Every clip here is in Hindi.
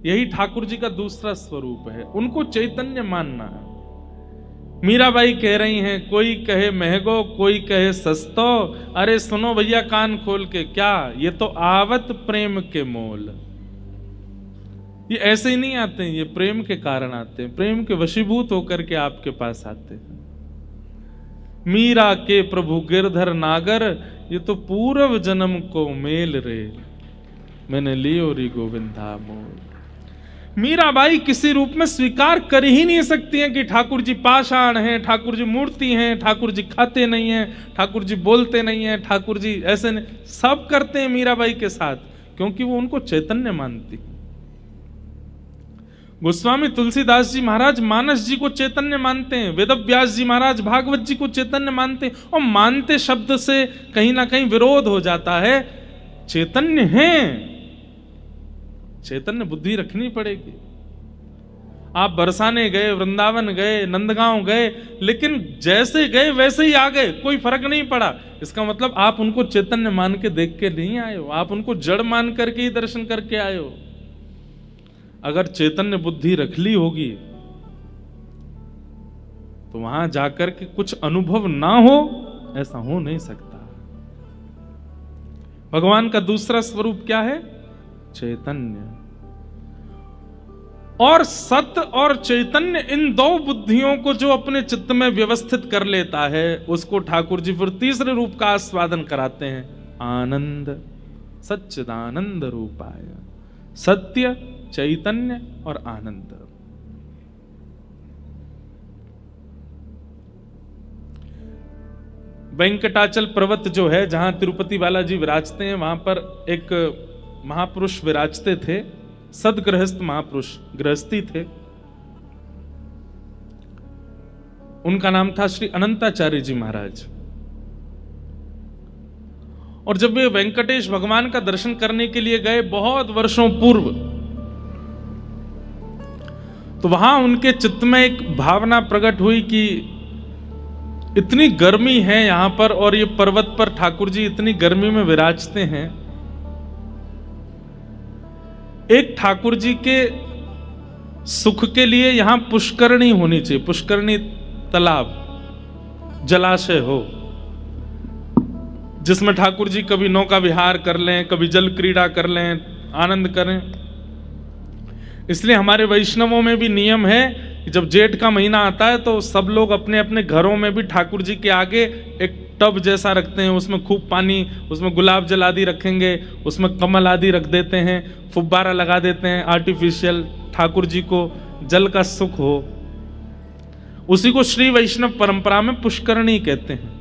यही ठाकुर जी का दूसरा स्वरूप है, उनको चैतन्य मानना है। मीराबाई कह रही हैं, कोई कहे महंगो कोई कहे सस्तो, अरे सुनो भैया कान खोल के, क्या ये तो आवत प्रेम के मोल। ये ऐसे ही नहीं आते हैं, ये प्रेम के कारण आते हैं, प्रेम के वशीभूत होकर के आपके पास आते हैं। मीरा के प्रभु गिरधर नागर, ये तो पूर्व जन्म को मेल रे, मैंने लियो री गोविंदा मोल। मीराबाई किसी रूप में स्वीकार कर ही नहीं सकती हैं कि ठाकुर जी पाषाण हैं, ठाकुर जी मूर्ति हैं, ठाकुर जी खाते नहीं हैं, ठाकुर जी बोलते नहीं हैं, ठाकुर जी ऐसे नहीं, सब करते हैं मीराबाई के साथ, क्योंकि वो उनको चैतन्य मानती। गोस्वामी तुलसीदास जी महाराज मानस जी को चैतन्य मानते हैं, वेदव्यास जी महाराज भागवत जी को चैतन्य मानते हैं, और मानते शब्द से कहीं ना कहीं विरोध हो जाता है। चैतन्य हैं, चैतन्य बुद्धि रखनी पड़ेगी। आप बरसाने गए, वृंदावन गए, नंदगांव गए, लेकिन जैसे गए वैसे ही आ गए, कोई फर्क नहीं पड़ा। इसका मतलब आप उनको चैतन्य मान के देख के नहीं आए हो, आप उनको जड़ मान करके ही दर्शन करके आए हो। अगर चैतन्य बुद्धि रख ली होगी तो वहां जाकर के कुछ अनुभव ना हो, ऐसा हो नहीं सकता। भगवान का दूसरा स्वरूप क्या है? चैतन्य। और सत्य और चैतन्य, इन दो बुद्धियों को जो अपने चित्त में व्यवस्थित कर लेता है, उसको ठाकुर जी फिर तीसरे रूप का आस्वादन कराते हैं, आनंद। सच्चिदानंद रूपाय, सत्य, चैतन्य और आनंद। वेंकटाचल पर्वत जो है, जहां तिरुपति बालाजी विराजते हैं, वहां पर एक महापुरुष विराजते थे, सदगृहस्थ महापुरुष, गृहस्थी थे। उनका नाम था श्री अनंताचार्य जी महाराज। और जब वे वेंकटेश भगवान का दर्शन करने के लिए गए बहुत वर्षों पूर्व, तो वहां उनके चित्त में एक भावना प्रकट हुई कि इतनी गर्मी है यहां पर, और ये पर्वत पर ठाकुर जी इतनी गर्मी में विराजते हैं। एक ठाकुर जी के सुख के लिए यहां पुष्करणी होनी चाहिए, पुष्करणी तालाब, जलाशय हो, जिसमें ठाकुर जी कभी नौका विहार कर लें, कभी जल क्रीड़ा कर लें, आनंद करें। इसलिए हमारे वैष्णवों में भी नियम है कि जब जेठ का महीना आता है तो सब लोग अपने अपने घरों में भी ठाकुर जी के आगे एक टब जैसा रखते हैं, उसमें खूब पानी, उसमें गुलाब जल आदि रखेंगे, उसमें कमल आदि रख देते हैं, फुब्बारा लगा देते हैं आर्टिफिशियल, ठाकुर जी को जल का सुख हो। उसी को श्री वैष्णव परंपरा में पुष्करणी कहते हैं।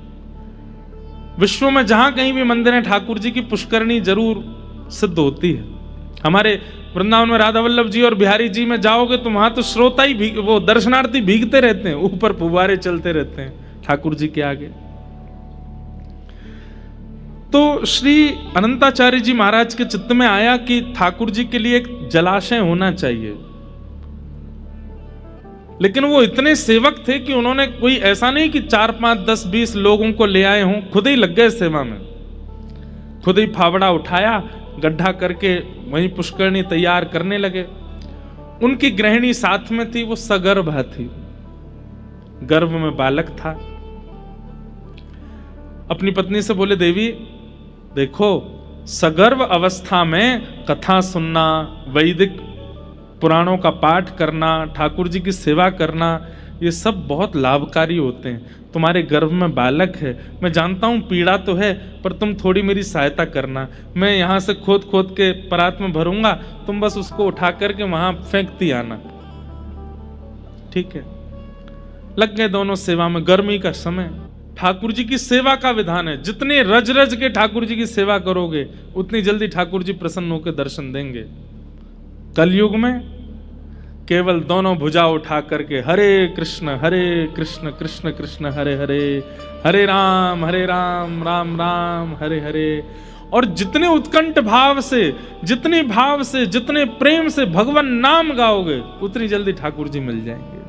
विश्व में जहां कहीं भी मंदिर है, ठाकुर जी की पुष्करणी जरूर सिद्ध होती है। हमारे वृंदावन में राधा वल्लभ जी और बिहारी जी में जाओगे तो वहां तो श्रोता ही वो दर्शनार्थी भीगते रहते हैं, ऊपर फुब्बारे चलते रहते हैं ठाकुर जी के आगे। तो श्री अनंताचार्य जी महाराज के चित्त में आया कि ठाकुर जी के लिए एक जलाशय होना चाहिए। लेकिन वो इतने सेवक थे कि उन्होंने कोई ऐसा नहीं कि 4, 5, 10, 20 लोगों को ले आए हों, खुद ही लग गए सेवा में। खुद ही फावड़ा उठाया, गड्ढा करके वहीं पुष्करणी तैयार करने लगे। उनकी गृहिणी साथ में थी, वो सगर्भा थी, गर्भ में बालक था। अपनी पत्नी से बोले, देवी देखो, सगर्भ अवस्था में कथा सुनना, वैदिक पुराणों का पाठ करना, ठाकुर जी की सेवा करना, ये सब बहुत लाभकारी होते हैं। तुम्हारे गर्भ में बालक है, मैं जानता हूं पीड़ा तो है, पर तुम थोड़ी मेरी सहायता करना। मैं यहां से खोद खोद के परात में भरूंगा, तुम बस उसको उठा करके वहां फेंकती आना, ठीक है? लग गए दोनों सेवा में। गर्मी का समय, ठाकुर जी की सेवा का विधान है, जितने रज रज के ठाकुर जी की सेवा करोगे उतनी जल्दी ठाकुर जी प्रसन्न होकर दर्शन देंगे। कलयुग में केवल दोनों भुजा उठा करके हरे कृष्ण कृष्ण कृष्ण हरे हरे, हरे राम राम राम हरे हरे, और जितने उत्कंठ भाव से, जितने भाव से, जितने प्रेम से भगवान नाम गाओगे उतनी जल्दी ठाकुर जी मिल जाएंगे।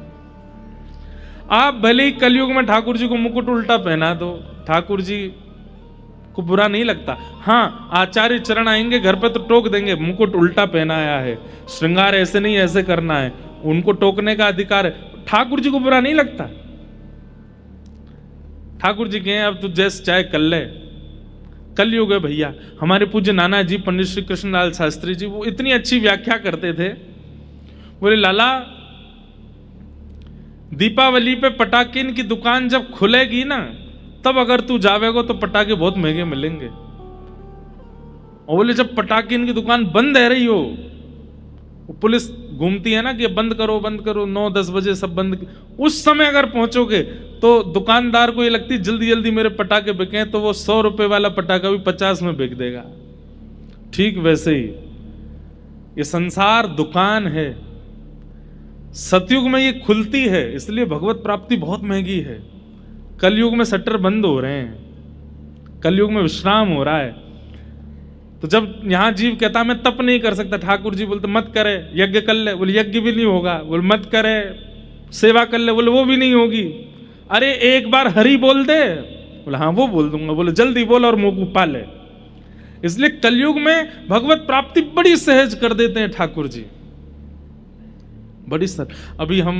आप भले ही कलयुग में ठाकुर जी को मुकुट उल्टा पहना दो, ठाकुर जी को बुरा नहीं लगता। हाँ, आचार्य चरण आएंगे घर पे तो टोक देंगे, मुकुट उल्टा पहनाया है, श्रृंगार ऐसे नहीं ऐसे करना है, उनको टोकने का अधिकार है। ठाकुर जी को बुरा नहीं लगता। ठाकुर जी कहें अब तू जैसे चाहे कर ले, कलयुग है भैया। हमारे पूज्य नाना जी पंडित श्री कृष्णलाल शास्त्री जी, वो इतनी अच्छी व्याख्या करते थे। बोले लाला, दीपावली पे पटाखे की दुकान जब खुलेगी ना, तब अगर तू जावेगा तो पटाखे बहुत महंगे मिलेंगे। और बोले जब पटाखे की दुकान बंद है रही हो, पुलिस घूमती है ना कि बंद करो बंद करो, 9-10 बजे सब बंद, उस समय अगर पहुंचोगे तो दुकानदार को ये लगती जल्दी जल्दी मेरे पटाखे बिके, तो वो 100 रुपए वाला पटाखा भी 50 में बिक देगा। ठीक वैसे ही ये संसार दुकान है। सतयुग में ये खुलती है, इसलिए भगवत प्राप्ति बहुत महंगी है। कलयुग में शटर बंद हो रहे हैं, कलयुग में विश्राम हो रहा है। तो जब यहां जीव कहता मैं तप नहीं कर सकता, ठाकुर जी बोलते मत करे, यज्ञ कर ले, बोले यज्ञ भी नहीं होगा। बोले मत करे, सेवा कर ले, बोले वो भी नहीं होगी। अरे एक बार हरि बोल दे, बोले हाँ वो बोल दूंगा। बोले जल्दी बोल और मुंह पा ले। इसलिए कलयुग में भगवत प्राप्ति बड़ी सहज कर देते हैं ठाकुर जी, बड़ी सर। अभी हम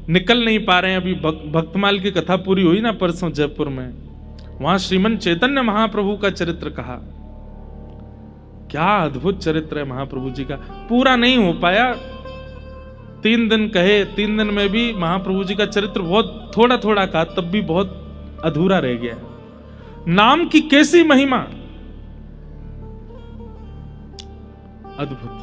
निकल नहीं पा रहे हैं। अभी भक्तमाल की कथा पूरी हुई ना परसों जयपुर में, वहां श्रीमन चैतन्य महाप्रभु का चरित्र कहा। क्या अद्भुत चरित्र है महाप्रभु जी का, पूरा नहीं हो पाया। 3 दिन कहे, 3 दिन में भी महाप्रभु जी का चरित्र बहुत थोड़ा थोड़ा कहा, तब भी बहुत अधूरा रह गया। नाम की कैसी महिमा, अद्भुत।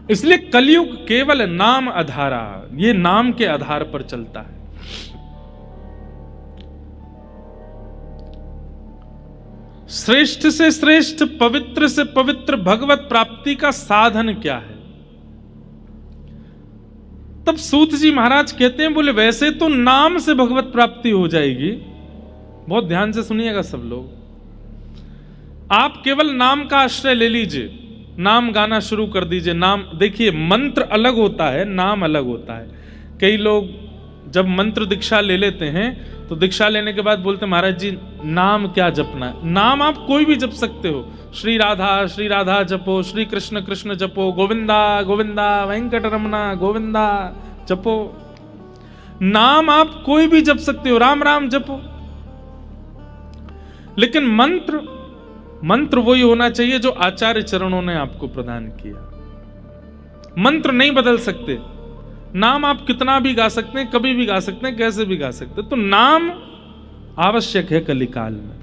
इसलिए कलयुग केवल नाम आधारा, ये नाम के आधार पर चलता है। श्रेष्ठ से श्रेष्ठ, पवित्र से पवित्र भगवत प्राप्ति का साधन क्या है? तब सूत जी महाराज कहते हैं, बोले वैसे तो नाम से भगवत प्राप्ति हो जाएगी। बहुत ध्यान से सुनिएगा सब लोग, आप केवल नाम का आश्रय ले लीजिए, नाम गाना शुरू कर दीजिए। नाम देखिए, मंत्र अलग होता है, नाम अलग होता है। कई लोग जब मंत्र दीक्षा ले लेते हैं तो दीक्षा लेने के बाद बोलते महाराज जी नाम क्या जपना है? नाम आप कोई भी जप सकते हो। श्री राधा जपो, श्री कृष्ण कृष्ण जपो, गोविंदा गोविंदा वेंकट रमना गोविंदा जपो। नाम आप कोई भी जप सकते हो, राम राम जपो। लेकिन मंत्र वही होना चाहिए जो आचार्य चरणों ने आपको प्रदान किया। मंत्र नहीं बदल सकते। नाम आप कितना भी गा सकते हैं, कभी भी गा सकते हैं, कैसे भी गा सकते हैं। तो नाम आवश्यक है कलिकाल में।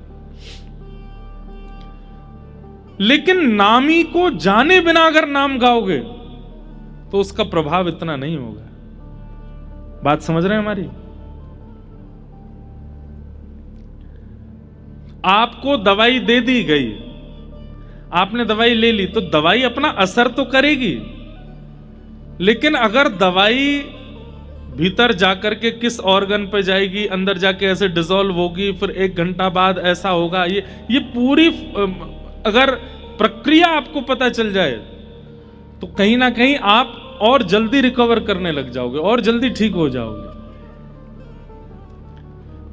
लेकिन नामी को जाने बिना अगर नाम गाओगे तो उसका प्रभाव इतना नहीं होगा। बात समझ रहे हैं हमारी? आपको दवाई दे दी गई, आपने दवाई ले ली, तो दवाई अपना असर तो करेगी, लेकिन अगर दवाई भीतर जाकर के किस ऑर्गन पे जाएगी, अंदर जाके ऐसे डिसॉल्व होगी, फिर 1 घंटा बाद ऐसा होगा, ये पूरी अगर प्रक्रिया आपको पता चल जाए तो कहीं ना कहीं आप और जल्दी रिकवर करने लग जाओगे और जल्दी ठीक हो जाओगे।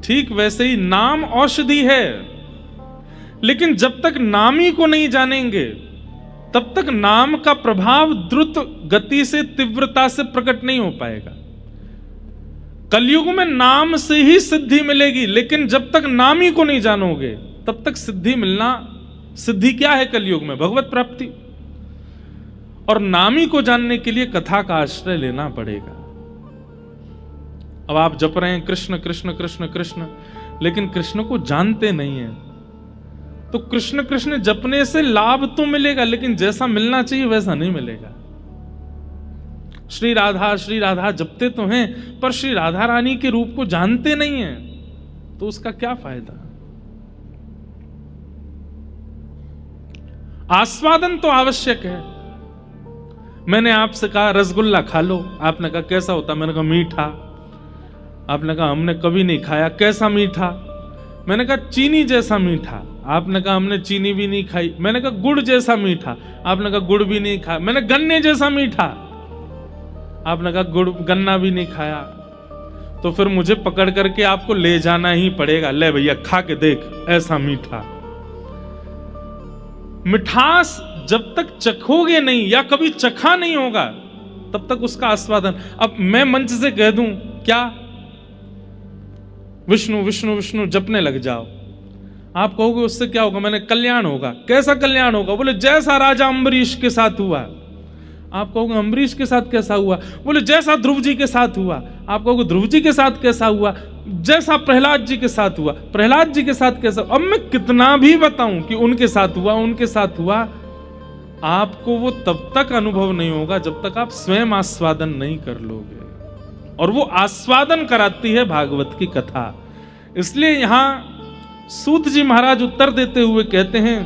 ठीक वैसे ही नाम औषधि है, लेकिन जब तक नामी को नहीं जानेंगे तब तक नाम का प्रभाव द्रुत गति से, तीव्रता से प्रकट नहीं हो पाएगा। कलयुग में नाम से ही सिद्धि मिलेगी, लेकिन जब तक नामी को नहीं जानोगे तब तक सिद्धि मिलना, सिद्धि क्या है कलयुग में? भगवत प्राप्ति। और नामी को जानने के लिए कथा का आश्रय लेना पड़ेगा। अब आप जप रहे हैं कृष्ण कृष्ण कृष्ण कृष्ण, लेकिन कृष्ण को जानते नहीं है, तो कृष्ण कृष्ण जपने से लाभ तो मिलेगा, लेकिन जैसा मिलना चाहिए वैसा नहीं मिलेगा। श्री राधा जपते तो हैं, पर श्री राधा रानी के रूप को जानते नहीं हैं, तो उसका क्या फायदा? आस्वादन तो आवश्यक है। मैंने आपसे कहा रसगुल्ला खा लो, आपने कहा कैसा होता? मैंने कहा मीठा। आपने कहा हमने कभी नहीं खाया, कैसा मीठा? मैंने कहा चीनी जैसा मीठा। आपने कहा हमने चीनी भी नहीं खाई। मैंने कहा गुड़ जैसा मीठा। आपने कहा गुड़ भी नहीं खाया। मैंने गन्ने जैसा मीठा। आपने कहा गुड़ गन्ना भी नहीं खाया। तो फिर मुझे पकड़ करके आपको ले जाना ही पड़ेगा। ले भैया खा के देख, ऐसा मीठा। मिठास जब तक चखोगे नहीं या कभी चखा नहीं होगा तब तक उसका आस्वादन। अब मैं मंच से कह दूं क्या, विष्णु विष्णु विष्णु जपने लग जाओ, आप कहोगे उससे क्या होगा? मैंने कल्याण होगा। कैसा कल्याण होगा? बोले जैसा राजा अम्बरीश के साथ हुआ। आप कहोगे अम्बरीश के साथ कैसा हुआ? बोले जैसा ध्रुव जी के साथ हुआ। आप कहोगे ध्रुव जी के साथ कैसा हुआ? जैसा प्रहलाद जी के साथ हुआ। प्रहलाद जी के साथ कैसा? अब मैं कितना भी बताऊं कि उनके साथ हुआ, उनके साथ हुआ, आपको वो तब तक अनुभव नहीं होगा जब तक आप स्वयं आस्वादन नहीं कर लोगे। और वो आस्वादन कराती है भागवत की कथा। इसलिए यहां सूत जी महाराज उत्तर देते हुए कहते हैं,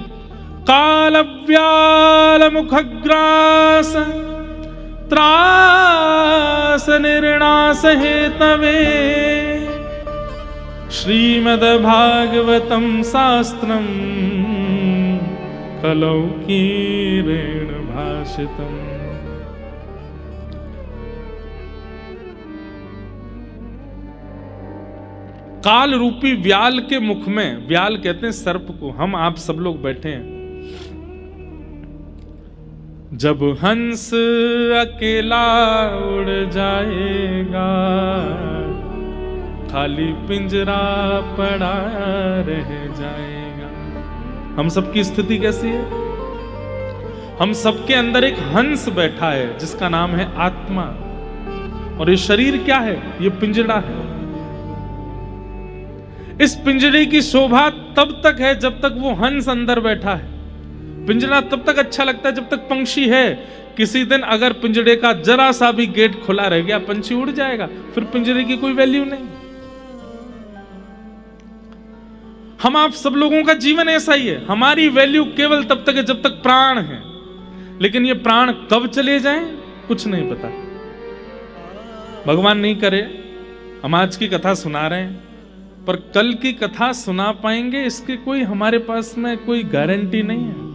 कालव्याल मुखग्रास त्रास निर्णास हेतवे श्रीमद् भागवतम शास्त्रम कलौ कीरेण भाषितम्। काल रूपी व्याल के मुख में, व्याल कहते हैं सर्प को, हम आप सब लोग बैठे हैं। जब हंस अकेला उड़ जाएगा, खाली पिंजरा पड़ा रह जाएगा। हम सबकी स्थिति कैसी है? हम सबके अंदर एक हंस बैठा है जिसका नाम है आत्मा। और ये शरीर क्या है? ये पिंजरा है। इस पिंजरे की शोभा तब तक है जब तक वो हंस अंदर बैठा है। पिंजरा तब तक अच्छा लगता है जब तक पंछी है। किसी दिन अगर पिंजरे का जरा सा भी गेट खुला रह गया, पंछी उड़ जाएगा, फिर पिंजरे की कोई वैल्यू नहीं। हम आप सब लोगों का जीवन ऐसा ही है। हमारी वैल्यू केवल तब तक है जब तक प्राण है। लेकिन ये प्राण कब चले जाएं कुछ नहीं पता। भगवान नहीं करे, हम आज की कथा सुना रहे हैं, पर कल की कथा सुना पाएंगे इसकी कोई हमारे पास में कोई गारंटी नहीं है।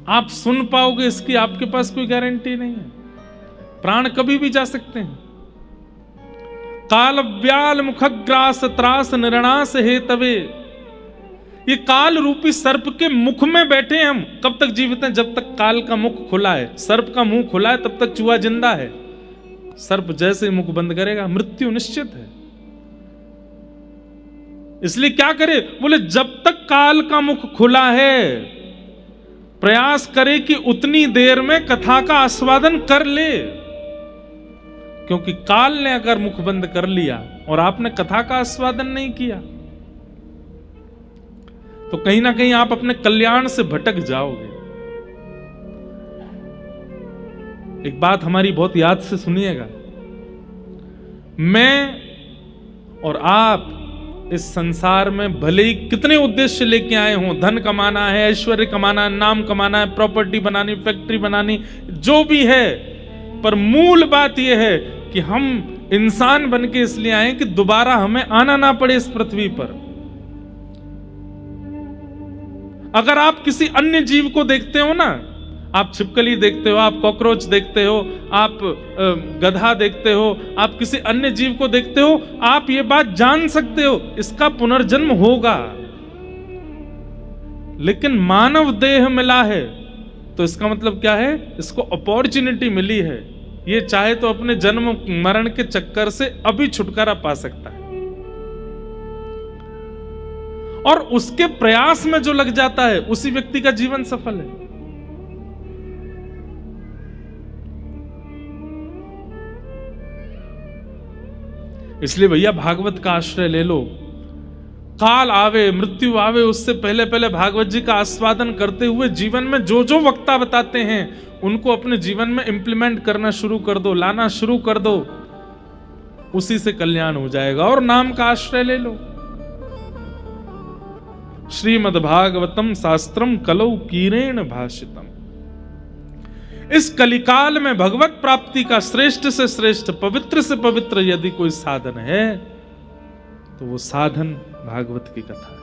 आप सुन पाओगे इसकी आपके पास कोई गारंटी नहीं है। प्राण कभी भी जा सकते हैं। काल व्याल मुखग्रास त्रास निर्णास हेतवे। ये काल रूपी सर्प के मुख में बैठे हम। कब तक जीवित हैं? जब तक काल का मुख खुला है। सर्प का मुंह खुला है तब तक चूहा जिंदा है। सर्प जैसे मुख बंद करेगा मृत्यु निश्चित है। इसलिए क्या करे? बोले जब तक काल का मुख खुला है प्रयास करे कि उतनी देर में कथा का आस्वादन कर ले। क्योंकि काल ने अगर मुख बंद कर लिया और आपने कथा का आस्वादन नहीं किया तो कहीं ना कहीं आप अपने कल्याण से भटक जाओगे। एक बात हमारी बहुत याद से सुनिएगा। मैं और आप इस संसार में भले ही कितने उद्देश्य लेके आए हों, धन कमाना है, ऐश्वर्य कमाना है, नाम कमाना है, प्रॉपर्टी बनानी, फैक्ट्री बनानी, जो भी है, पर मूल बात यह है कि हम इंसान बन के इसलिए आए कि दोबारा हमें आना ना पड़े इस पृथ्वी पर। अगर आप किसी अन्य जीव को देखते हो ना, आप छिपकली देखते हो, आप कॉकरोच देखते हो, आप गधा देखते हो, आप किसी अन्य जीव को देखते हो, आप ये बात जान सकते हो इसका पुनर्जन्म होगा। लेकिन मानव देह मिला है तो इसका मतलब क्या है? इसको अपॉर्चुनिटी मिली है। ये चाहे तो अपने जन्म मरण के चक्कर से अभी छुटकारा पा सकता है। और उसके प्रयास में जो लग जाता है उसी व्यक्ति का जीवन सफल है। इसलिए भैया भागवत का आश्रय ले लो। काल आवे, मृत्यु आवे, उससे पहले पहले भागवत जी का आस्वादन करते हुए जीवन में जो जो वक्ता बताते हैं उनको अपने जीवन में इंप्लीमेंट करना शुरू कर दो, लाना शुरू कर दो। उसी से कल्याण हो जाएगा। और नाम का आश्रय ले लो। श्रीमद् भागवतम शास्त्रम कलौ कीरेण भाषितम। इस कलिकाल में भगवत प्राप्ति का श्रेष्ठ से श्रेष्ठ, पवित्र से पवित्र यदि कोई साधन है तो वो साधन भागवत की कथा है।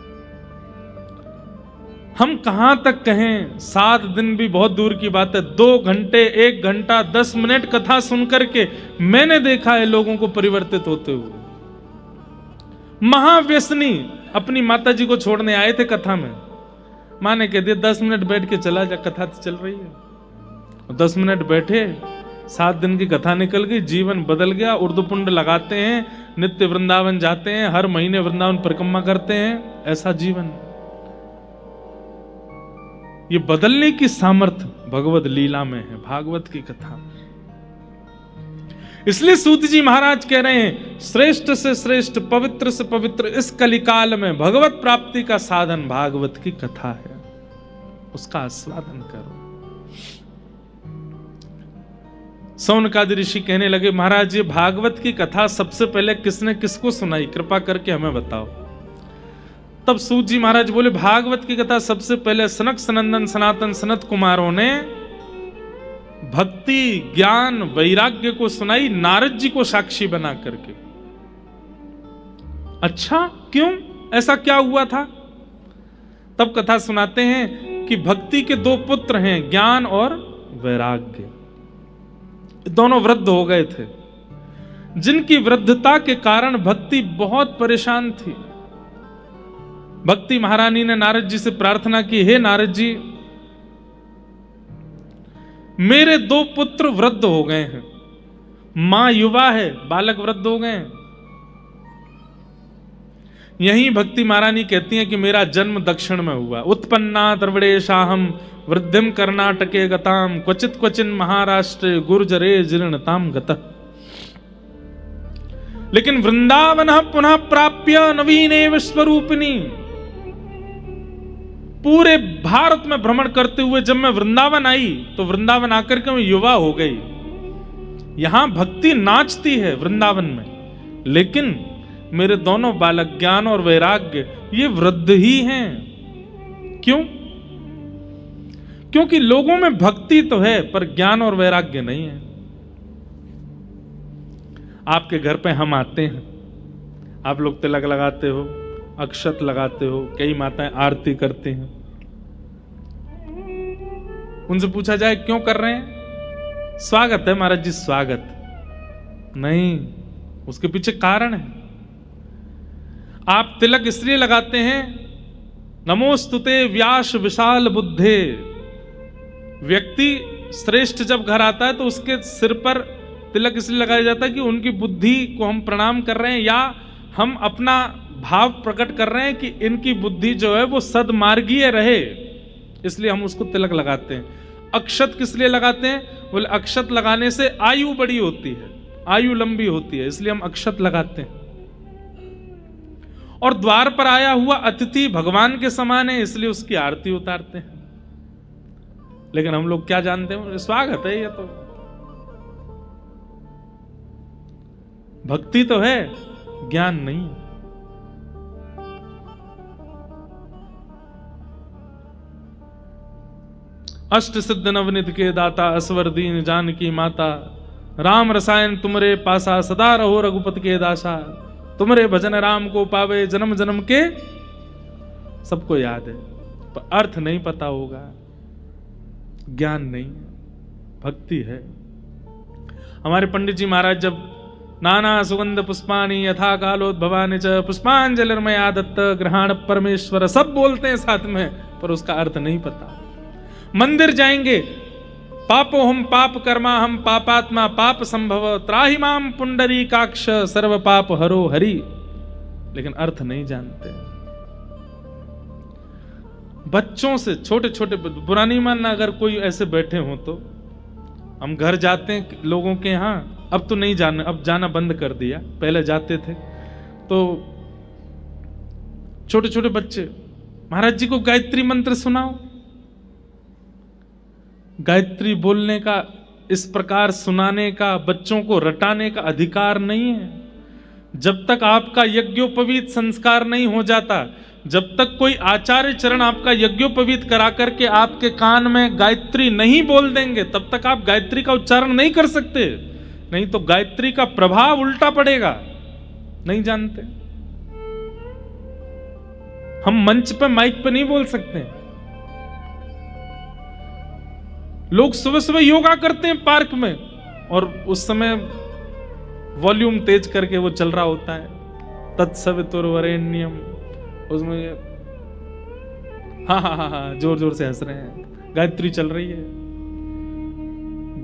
हम कहां तक कहें, 7 दिन भी बहुत दूर की बात है, 2 घंटे 1 घंटा 10 मिनट कथा सुन करके मैंने देखा है लोगों को परिवर्तित होते हुए। महाव्यसनी अपनी माता जी को छोड़ने आए थे कथा में, माँ ने कह दिया 10 मिनट बैठ के चला जा, कथा तो चल रही है। 10 मिनट बैठे, 7 दिन की कथा निकल गई, जीवन बदल गया। उर्दू पुंड लगाते हैं, नित्य वृंदावन जाते हैं, हर महीने वृंदावन परिक्रमा करते हैं, ऐसा जीवन। ये बदलने की सामर्थ्य भगवत लीला में है, भागवत की कथा। इसलिए सूत जी महाराज कह रहे हैं, श्रेष्ठ से श्रेष्ठ, पवित्र से पवित्र इस कलिकाल में भगवत प्राप्ति का साधन भागवत की कथा है, उसका आस्वादन करो। सौनकादि ऋषि कहने लगे, महाराज ये भागवत की कथा सबसे पहले किसने किसको सुनाई, कृपा करके हमें बताओ। तब सूत जी महाराज बोले, भागवत की कथा सबसे पहले सनक सनंदन सनातन सनत कुमारों ने भक्ति ज्ञान वैराग्य को सुनाई, नारद जी को साक्षी बना करके। अच्छा, क्यों, ऐसा क्या हुआ था? तब कथा सुनाते हैं कि भक्ति के 2 पुत्र हैं, ज्ञान और वैराग्य। दोनों वृद्ध हो गए थे, जिनकी वृद्धता के कारण भक्ति बहुत परेशान थी। भक्ति महारानी ने नारद जी से प्रार्थना की, हे नारद जी, मेरे 2 पुत्र वृद्ध हो गए हैं, मां युवा है, बालक वृद्ध हो गए हैं। यही भक्ति महारानी कहती हैं कि मेरा जन्म दक्षिण में हुआ। उत्पन्ना द्रविड़ेशाहम वृद्धिम कर्नाटके गताम क्वचित क्वचिन महाराष्ट्र गुर्जरे जीर्णताम गतः। लेकिन वृंदावन पुनः प्राप्य नवीने विश्वरूपिणी, पूरे भारत में भ्रमण करते हुए जब मैं वृंदावन आई तो वृंदावन आकर के मैं युवा हो गई। यहां भक्ति नाचती है वृंदावन में, लेकिन मेरे दोनों बालक ज्ञान और वैराग्य ये वृद्ध ही हैं। क्यों? क्योंकि लोगों में भक्ति तो है पर ज्ञान और वैराग्य नहीं है। आपके घर पे हम आते हैं, आप लोग तिलक लगाते हो, अक्षत लगाते हो, कई माताएं आरती करते हैं। उनसे पूछा जाए क्यों कर रहे हैं? स्वागत है महाराज जी, स्वागत नहीं, उसके पीछे कारण है। आप तिलक इसलिए लगाते हैं, नमोस्तुते व्यास विशाल बुद्धे। व्यक्ति श्रेष्ठ जब घर आता है तो उसके सिर पर तिलक इसलिए लगाया जाता है कि उनकी बुद्धि को हम प्रणाम कर रहे हैं, या हम अपना भाव प्रकट कर रहे हैं कि इनकी बुद्धि जो है वो सदमार्गीय रहे, इसलिए हम उसको तिलक लगाते हैं। अक्षत किस लिए लगाते हैं? बोले अक्षत लगाने से आयु बड़ी होती है, आयु लंबी होती है, इसलिए हम अक्षत लगाते हैं। और द्वार पर आया हुआ अतिथि भगवान के समान है, इसलिए उसकी आरती उतारते हैं। लेकिन हम लोग क्या जानते हैं? स्वागत है, ये तो भक्ति तो है, ज्ञान नहीं। अष्ट सिद्ध नवनिध के दाता, असवर दीन जानकी माता, राम रसायन तुमरे पासा, सदा रहो रघुपति के दासा, तुमरे भजन राम को पावे, जन्म जन्म के। सबको याद है पर अर्थ नहीं पता होगा, ज्ञान नहीं, भक्ति है। हमारे पंडित जी महाराज जब नाना सुगंध पुष्पाणि यथा कालोद्भवानि च पुष्पांजलिर्मया दत्त ग्रहण परमेश्वर, सब बोलते हैं साथ में, पर उसका अर्थ नहीं पता। मंदिर जाएंगे, पापो हम पाप कर्मा हम पापात्मा पाप संभव, त्राहि माम पुंडरीकाक्ष सर्व पाप हरो हरि, लेकिन अर्थ नहीं जानते। बच्चों से, छोटे छोटे, बुरा नहीं मानना अगर कोई ऐसे बैठे हो तो। हम घर जाते हैं लोगों के यहाँ, अब तो नहीं जाना, अब जाना बंद कर दिया, पहले जाते थे तो छोटे छोटे बच्चे, महाराज जी को गायत्री मंत्र सुनाओ। गायत्री बोलने का, इस प्रकार सुनाने का, बच्चों को रटाने का अधिकार नहीं है। जब तक आपका यज्ञोपवीत संस्कार नहीं हो जाता, जब तक कोई आचार्य चरण आपका यज्ञोपवीत करा करके आपके कान में गायत्री नहीं बोल देंगे, तब तक आप गायत्री का उच्चारण नहीं कर सकते। नहीं तो गायत्री का प्रभाव उल्टा पड़ेगा। नहीं जानते, हम मंच पे माइक पे नहीं बोल सकते, लोग सुबह सुबह योगा करते हैं पार्क में, और उस समय वॉल्यूम तेज करके वो चल रहा होता है, तत्सवितुर्वरेण्यम, उसमें हाँ जोर जोर से हंस रहे हैं, गायत्री चल रही है।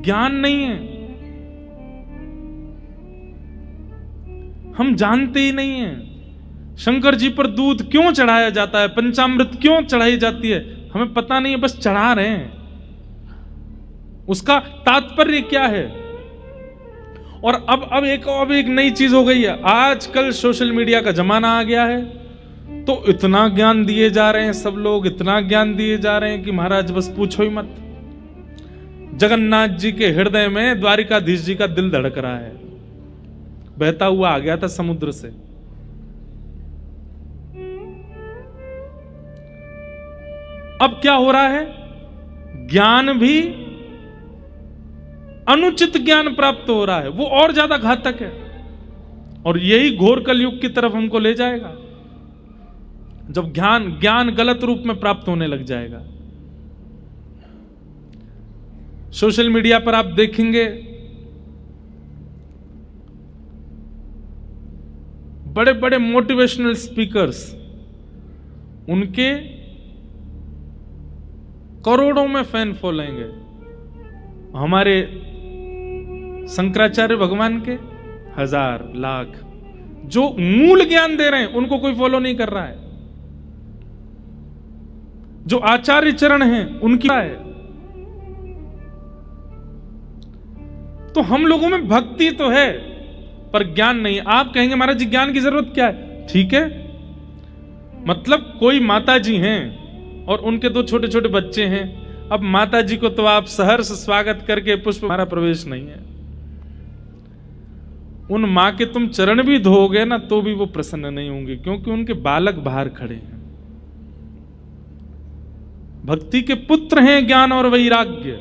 ज्ञान नहीं है, हम जानते ही नहीं है शंकर जी पर दूध क्यों चढ़ाया जाता है, पंचामृत क्यों चढ़ाई जाती है, हमें पता नहीं है, बस चढ़ा रहे हैं। उसका तात्पर्य क्या है? और अब एक नई चीज हो गई है, आजकल सोशल मीडिया का जमाना आ गया है, तो इतना ज्ञान दिए जा रहे हैं सब लोग, इतना ज्ञान दिए जा रहे हैं कि महाराज बस पूछो ही मत। जगन्नाथ जी के हृदय में द्वारिकाधीश जी का दिल धड़क रहा है, बहता हुआ आ गया था समुद्र से। अब क्या हो रहा है? ज्ञान भी अनुचित ज्ञान प्राप्त हो रहा है, वो और ज्यादा घातक है, और यही घोर कलयुग की तरफ हमको ले जाएगा, जब ज्ञान गलत रूप में प्राप्त होने लग जाएगा। सोशल मीडिया पर आप देखेंगे बड़े बड़े मोटिवेशनल स्पीकर्स, उनके करोड़ों में फैन फॉलोइंग है। हमारे शंकराचार्य भगवान के 1000 लाख, जो मूल ज्ञान दे रहे हैं उनको कोई फॉलो नहीं कर रहा है। जो आचार्य चरण हैं उनकी है। तो हम लोगों में भक्ति तो है पर ज्ञान नहीं। आप कहेंगे महाराज जी ज्ञान की जरूरत क्या है? ठीक है, मतलब कोई माता जी हैं और उनके 2 छोटे छोटे बच्चे हैं, अब माता जी को तो आप सहर्ष स्वागत करके पुष्प हमारा प्रवेश नहीं है, उन मां के तुम चरण भी धोगे ना तो भी वो प्रसन्न नहीं होंगे, क्योंकि उनके बालक बाहर खड़े हैं। भक्ति के पुत्र हैं ज्ञान और वैराग्य।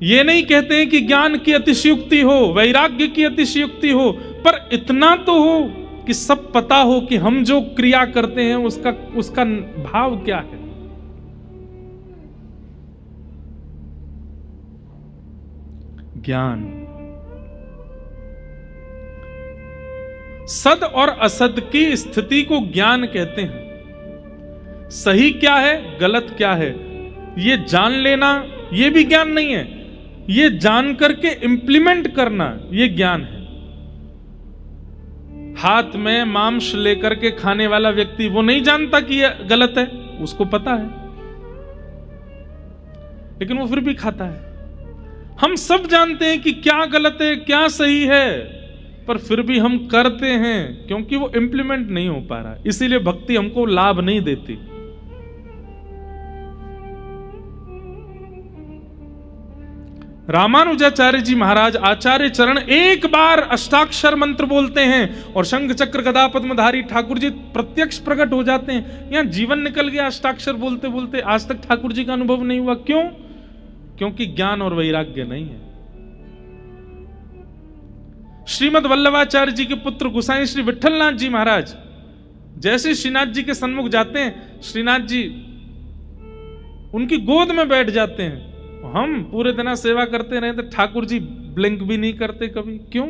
ये नहीं कहते हैं कि ज्ञान की अतिशयोक्ति हो, वैराग्य की अतिशयोक्ति हो, पर इतना तो हो कि सब पता हो कि हम जो क्रिया करते हैं उसका भाव क्या है। ज्ञान सद और असद की स्थिति को ज्ञान कहते हैं। सही क्या है, गलत क्या है, ये जान लेना ये भी ज्ञान नहीं है, ये जान करके इंप्लीमेंट करना ये ज्ञान है। हाथ में मांस लेकर के खाने वाला व्यक्ति वो नहीं जानता कि ये गलत है, उसको पता है, लेकिन वो फिर भी खाता है। हम सब जानते हैं कि क्या गलत है क्या सही है, पर फिर भी हम करते हैं क्योंकि वो इंप्लीमेंट नहीं हो पा रहा। इसीलिए भक्ति हमको लाभ नहीं देती। रामानुजाचार्य जी महाराज आचार्य चरण एक बार अष्टाक्षर मंत्र बोलते हैं और शंख चक्र गदा पद्मधारी ठाकुर जी प्रत्यक्ष प्रकट हो जाते हैं। यहां जीवन निकल गया अष्टाक्षर बोलते बोलते, आज तक ठाकुर जी का अनुभव नहीं हुआ। क्यों? क्योंकि ज्ञान और वैराग्य नहीं है। श्रीमद वल्लभाचार्य जी के पुत्र गुसाई श्री विठलनाथ जी महाराज जैसे श्रीनाथ जी के सन्मुख जाते हैं, श्रीनाथ जी उनकी गोद में बैठ जाते हैं। हम पूरे दिन सेवा करते रहे तो ठाकुर जी ब्लिंक भी नहीं करते कभी। क्यों?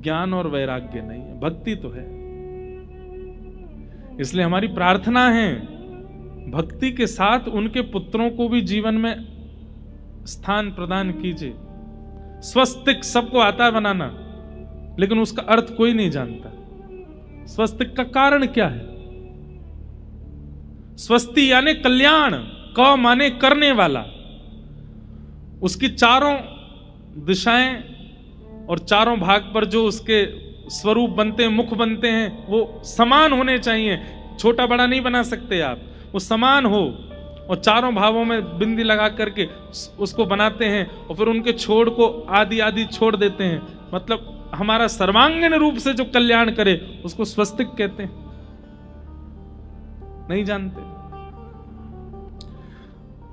ज्ञान और वैराग्य नहीं है, भक्ति तो है। इसलिए हमारी प्रार्थना है भक्ति के साथ उनके पुत्रों को भी जीवन में स्थान प्रदान कीजिए। स्वस्तिक सबको आता है बनाना, लेकिन उसका अर्थ कोई नहीं जानता। स्वस्तिक का कारण क्या है? स्वस्ति यानी कल्याण, क माने करने वाला। उसकी चारों दिशाएं और चारों भाग पर जो उसके स्वरूप बनते हैं, मुख बनते हैं, वो समान होने चाहिए। छोटा बड़ा नहीं बना सकते आप, वो समान हो। और चारों भावों में बिंदी लगा करके उसको बनाते हैं और फिर उनके छोड़ को आदि आदि छोड़ देते हैं। मतलब हमारा सर्वांगीण रूप से जो कल्याण करे उसको स्वस्तिक कहते हैं। नहीं जानते।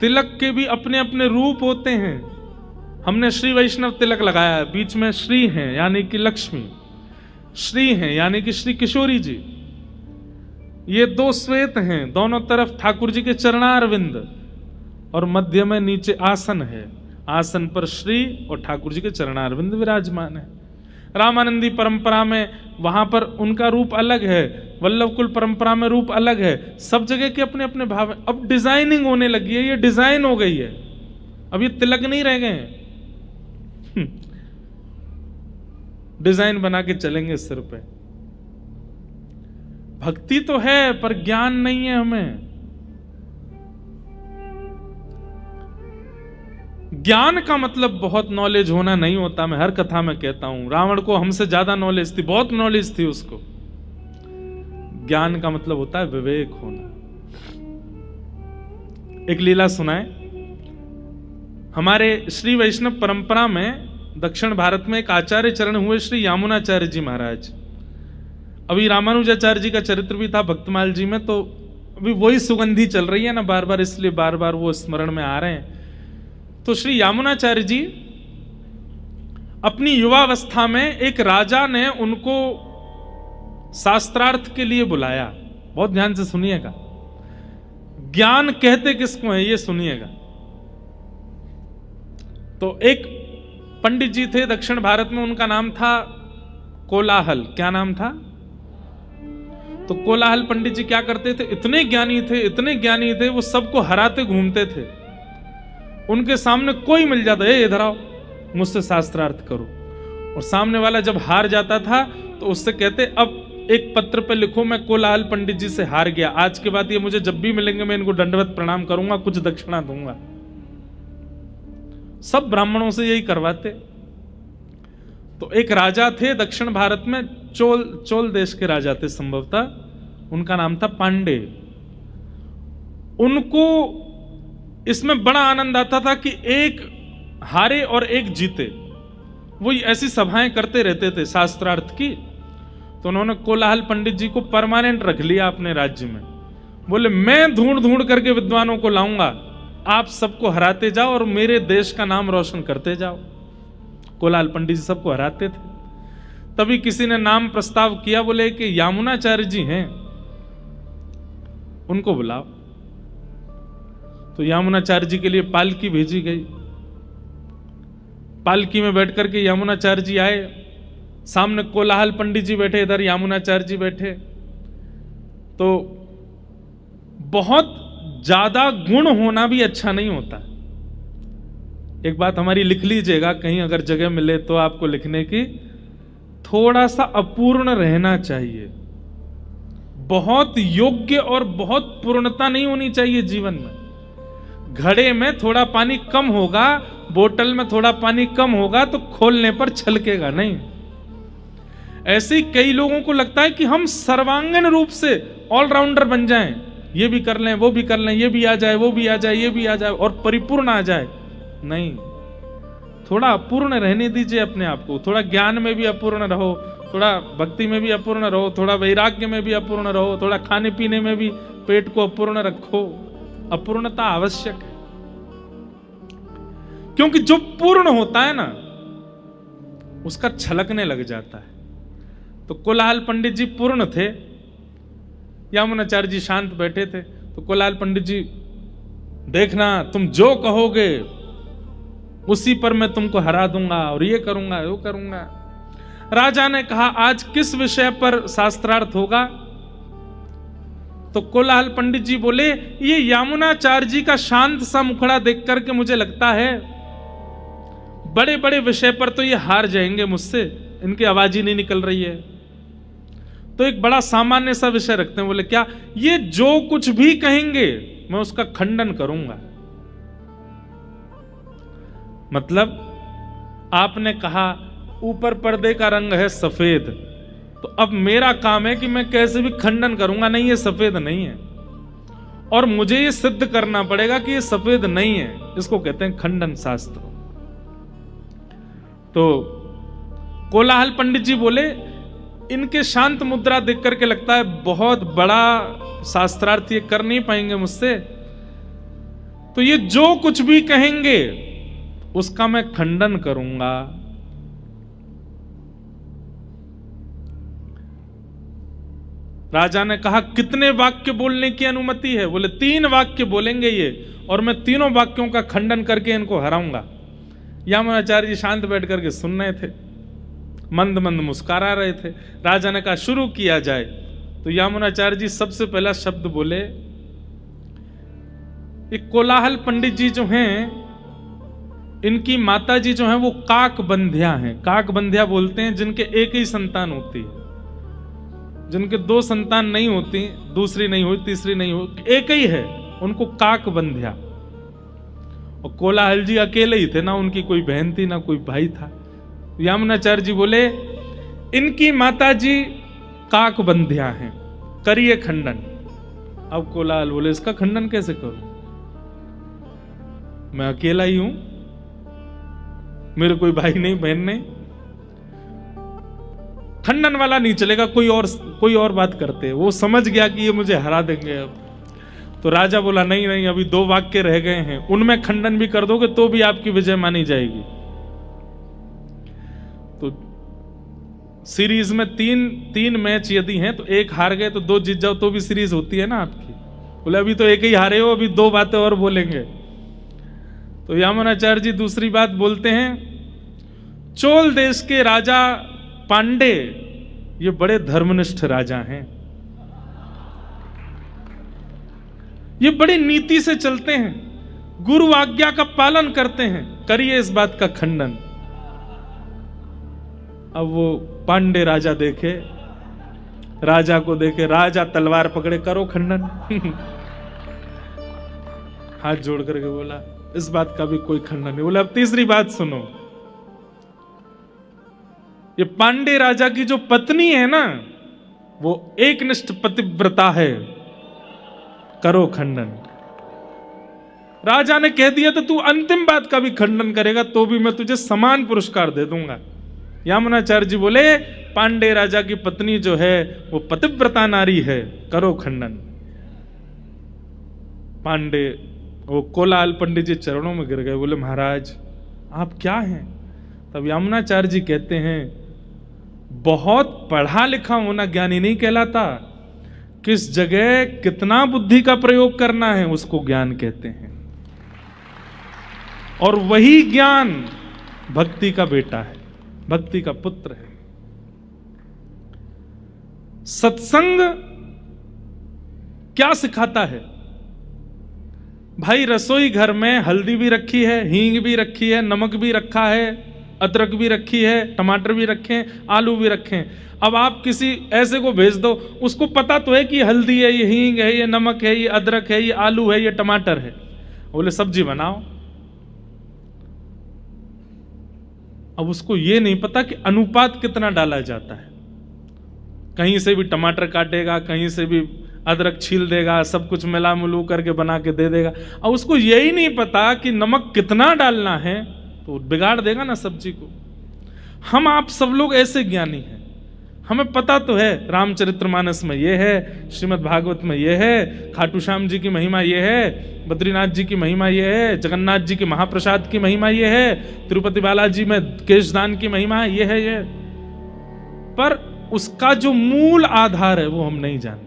तिलक के भी अपने अपने रूप होते हैं। हमने श्री वैष्णव तिलक लगाया है, बीच में श्री हैं यानी कि लक्ष्मी, श्री हैं यानी कि श्री किशोरी जी। ये 2 श्वेत हैं, दोनों तरफ ठाकुर जी के चरणारविंद, और मध्य में नीचे आसन है, आसन पर श्री और ठाकुर जी के चरणारविंद विराजमान है। रामानंदी परंपरा में वहां पर उनका रूप अलग है, वल्लभ कुल परंपरा में रूप अलग है, सब जगह के अपने अपने भाव हैं। अब डिजाइनिंग होने लगी है, ये डिजाइन हो गई है, अब ये तिलक नहीं रह गए हैं। डिजाइन बना के चलेंगे सिर पे। भक्ति तो है पर ज्ञान नहीं है हमें। ज्ञान का मतलब बहुत नॉलेज होना नहीं होता। मैं हर कथा में कहता हूं, रावण को हमसे ज्यादा नॉलेज थी, बहुत नॉलेज थी उसको। ज्ञान का मतलब होता है विवेक होना। एक लीला सुनाए। हमारे श्री वैष्णव परंपरा में दक्षिण भारत में एक आचार्य चरण हुए श्री यामुनाचार्य जी महाराज। अभी रामानुजाचार्य जी का चरित्र भी था भक्तमाल जी में, तो अभी वही सुगंधी चल रही है ना बार बार, इसलिए बार बार वो स्मरण में आ रहे हैं। तो श्री यामुनाचार्य जी अपनी युवावस्था में एक राजा ने उनको शास्त्रार्थ के लिए बुलाया। बहुत ध्यान से सुनिएगा, ज्ञान कहते किसको है ये सुनिएगा। तो एक पंडित जी थे दक्षिण भारत में, उनका नाम था कोलाहल। क्या नाम था? तो कोलाहल पंडित जी क्या करते थे, इतने ज्ञानी थे, इतने ज्ञानी थे, वो सबको हराते घूमते थे। उनके सामने कोई मिल जाता, इधर आओ मुझसे शास्त्रार्थ करो। और सामने वाला जब हार जाता था तो उससे कहते, अब एक पत्र पे लिखो मैं कोलाहल पंडित जी से हार गया, आज के बाद ये मुझे जब भी मिलेंगे मैं इनको दंडवत प्रणाम करूंगा, कुछ दक्षिणा दूंगा। सब ब्राह्मणों से यही करवाते। तो एक राजा थे दक्षिण भारत में, चोल देश के राजा थे संभवतः, उनका नाम था पांडे। उनको इसमें बड़ा आनंद आता था कि एक हारे और एक जीते। वो ऐसी सभाएं करते रहते थे शास्त्रार्थ की। तो उन्होंने कोलाहल पंडित जी को परमानेंट रख लिया अपने राज्य में। बोले मैं ढूंढ ढूंढ करके विद्वानों को लाऊंगा, आप सबको हराते जाओ और मेरे देश का नाम रोशन करते जाओ। कोलाहल पंडित जी सबको हराते थे। तभी किसी ने नाम प्रस्ताव किया, बोले कि यामुनाचार्य जी हैं, उनको बुलाओ। तो यामुनाचार्य जी के लिए पालकी भेजी गई। पालकी में बैठ करके यामुनाचार्य जी आए, सामने कोलाहल पंडित जी बैठे, इधर यामुनाचार्य जी बैठे। तो बहुत ज्यादा गुण होना भी अच्छा नहीं होता। एक बात हमारी लिख लीजिएगा, कहीं अगर जगह मिले तो आपको लिखने की, थोड़ा सा अपूर्ण रहना चाहिए। बहुत योग्य और बहुत पूर्णता नहीं होनी चाहिए जीवन में। घड़े में थोड़ा पानी कम होगा, बोतल में थोड़ा पानी कम होगा तो खोलने पर छलकेगा नहीं। ऐसे ही कई लोगों को लगता है कि हम सर्वांगीण रूप से ऑलराउंडर बन जाएं, ये भी कर लें, वो भी कर लें, ये भी आ जाए, वो भी आ जाए, ये भी आ जाए और परिपूर्ण आ जाए। नहीं, थोड़ा अपूर्ण रहने दीजिए अपने आप को। थोड़ा ज्ञान में भी अपूर्ण रहो, थोड़ा भक्ति में भी अपूर्ण रहो, थोड़ा वैराग्य में भी अपूर्ण रहो, थोड़ा खाने पीने में भी पेट को अपूर्ण रखो। अपूर्णता आवश्यक है, क्योंकि जो पूर्ण होता है ना उसका छलकने लग जाता है। तो कोलाहल पंडित जी पूर्ण थे, यामुनाचार्य जी शांत बैठे थे। तो कोलाहल पंडित जी, देखना तुम जो कहोगे उसी पर मैं तुमको हरा दूंगा और ये करूंगा वो करूंगा। राजा ने कहा आज किस विषय पर शास्त्रार्थ होगा? तो कोलाहल पंडित जी बोले, ये यामुनाचार्य जी का शांत सा मुखड़ा देख करके मुझे लगता है बड़े बड़े विषय पर तो ये हार जाएंगे मुझसे, इनकी आवाज ही नहीं निकल रही है। तो एक बड़ा सामान्य सा विषय रखते हैं। बोले क्या? ये जो कुछ भी कहेंगे मैं उसका खंडन करूंगा। मतलब आपने कहा ऊपर पर्दे का रंग है सफेद, तो अब मेरा काम है कि मैं कैसे भी खंडन करूंगा, नहीं ये सफेद नहीं है, और मुझे ये सिद्ध करना पड़ेगा कि ये सफेद नहीं है। इसको कहते हैं खंडन शास्त्र। तो कोलाहल पंडित जी बोले, इनके शांत मुद्रा देख करके लगता है बहुत बड़ा शास्त्रार्थ ये कर नहीं पाएंगे मुझसे, तो ये जो कुछ भी कहेंगे उसका मैं खंडन करूंगा। राजा ने कहा कितने वाक्य बोलने की अनुमति है? बोले 3 वाक्य बोलेंगे ये, और मैं तीनों वाक्यों का खंडन करके इनको हराऊंगा। यामुनाचार्य जी शांत बैठ करके सुन रहे थे, मंद मंद मुस्कुरा रहे थे। राजा ने कहा शुरू किया जाए। तो यामुनाचार्य जी सबसे पहला शब्द बोले, ये कोलाहल पंडित जी जो हैं, इनकी माता जी जो हैं वो काकबंध्या हैं। काकबंध्या बोलते हैं जिनके एक ही संतान होती है, जिनके 2 संतान नहीं होती, दूसरी नहीं हुई, तीसरी नहीं हुई, एक ही है, उनको काकबंध्या। और कोलाहल जी अकेले ही थे, ना उनकी कोई बहन थी ना कोई भाई था। यामुनाचार्य जी बोले इनकी माता जी काकबंध्या हैं, करिए खंडन। अब कोलाहल बोले इसका खंडन कैसे करूं, मैं अकेला ही हूं, मेरे कोई भाई नहीं बहन नहीं, खंडन वाला नहीं चलेगा, कोई और बात करते। वो समझ गया कि ये मुझे हरा देंगे अब। तो राजा बोला नहीं नहीं, अभी 2 वाक्य रह गए हैं, उनमें खंडन भी कर दोगे तो भी आपकी विजय मानी जाएगी। तो सीरीज में 3 मैच यदि हैं तो 1 हार गए तो 2 जीत जाओ तो भी सीरीज होती है ना आपकी। बोले अभी तो 1 ही हारे हो, अभी 2 बातें और बोलेंगे। तो यामुनाचार्य जी दूसरी बात बोलते हैं, चोल देश के राजा पांडे ये बड़े धर्मनिष्ठ राजा हैं, ये बड़ी नीति से चलते हैं, गुरु आज्ञा का पालन करते हैं, करिए इस बात का खंडन। अब वो पांडे राजा देखे, राजा को देखे, राजा तलवार पकड़े, करो खंडन। हाथ जोड़ करके बोला इस बात का भी कोई खंडन नहीं। बोला अब तीसरी बात सुनो, ये पांडे राजा की जो पत्नी है ना वो एकनिष्ठ पतिव्रता है, करो खंडन। राजा ने कह दिया तो तू अंतिम बात का भी खंडन करेगा तो भी मैं तुझे समान पुरस्कार दे दूंगा। यामुनाचार्य जी बोले पांडे राजा की पत्नी जो है वो पतिव्रता नारी है, करो खंडन। पांडे वो कोलाहल पंडित जी चरणों में गिर गए, बोले महाराज आप क्या हैं? तब यामुनाचार्य जी कहते हैं बहुत पढ़ा लिखा होना ज्ञानी नहीं कहलाता, किस जगह कितना बुद्धि का प्रयोग करना है उसको ज्ञान कहते हैं। और वही ज्ञान भक्ति का बेटा है, भक्ति का पुत्र है। सत्संग क्या सिखाता है भाई? रसोई घर में हल्दी भी रखी है, हींग भी रखी है, नमक भी रखा है, अदरक भी रखी है, टमाटर भी रखे हैं, आलू भी रखे हैं। अब आप किसी ऐसे को भेज दो, उसको पता तो है कि हल्दी है, ये हींग है, ये नमक है, ये अदरक है, ये आलू है, ये टमाटर है। बोले सब्जी बनाओ। अब उसको ये नहीं पता कि अनुपात कितना डाला जाता है। कहीं से भी टमाटर काटेगा, कहीं से भी अदरक छील देगा, सब कुछ मिला मिलू करके बना के दे देगा। अब उसको यही नहीं पता कि नमक कितना डालना है, तो बिगाड़ देगा ना सब्जी को। हम आप सब लोग ऐसे ज्ञानी हैं, हमें पता तो है रामचरितमानस में ये है, श्रीमद् भागवत में ये है, खाटू श्याम जी की महिमा ये है, बद्रीनाथ जी की महिमा ये है, जगन्नाथ जी के महाप्रसाद की महिमा ये है, तिरुपति बालाजी में केशदान की महिमा ये है ये। पर उसका जो मूल आधार है वो हम नहीं जानते।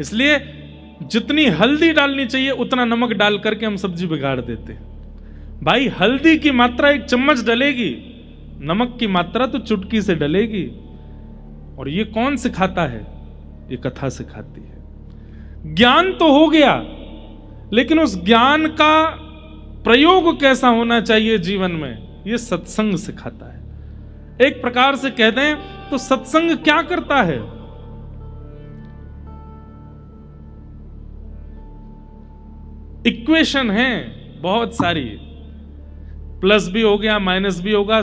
इसलिए जितनी हल्दी डालनी चाहिए उतना नमक डाल करके हम सब्जी बिगाड़ देते हैं। भाई हल्दी की मात्रा 1 चम्मच डलेगी, नमक की मात्रा तो चुटकी से डलेगी। और ये कौन सिखाता है? ये कथा सिखाती है। ज्ञान तो हो गया, लेकिन उस ज्ञान का प्रयोग कैसा होना चाहिए जीवन में, ये सत्संग सिखाता है। एक प्रकार से कह दें तो सत्संग क्या करता है? इक्वेशन है बहुत सारी, प्लस भी हो गया, माइनस भी होगा,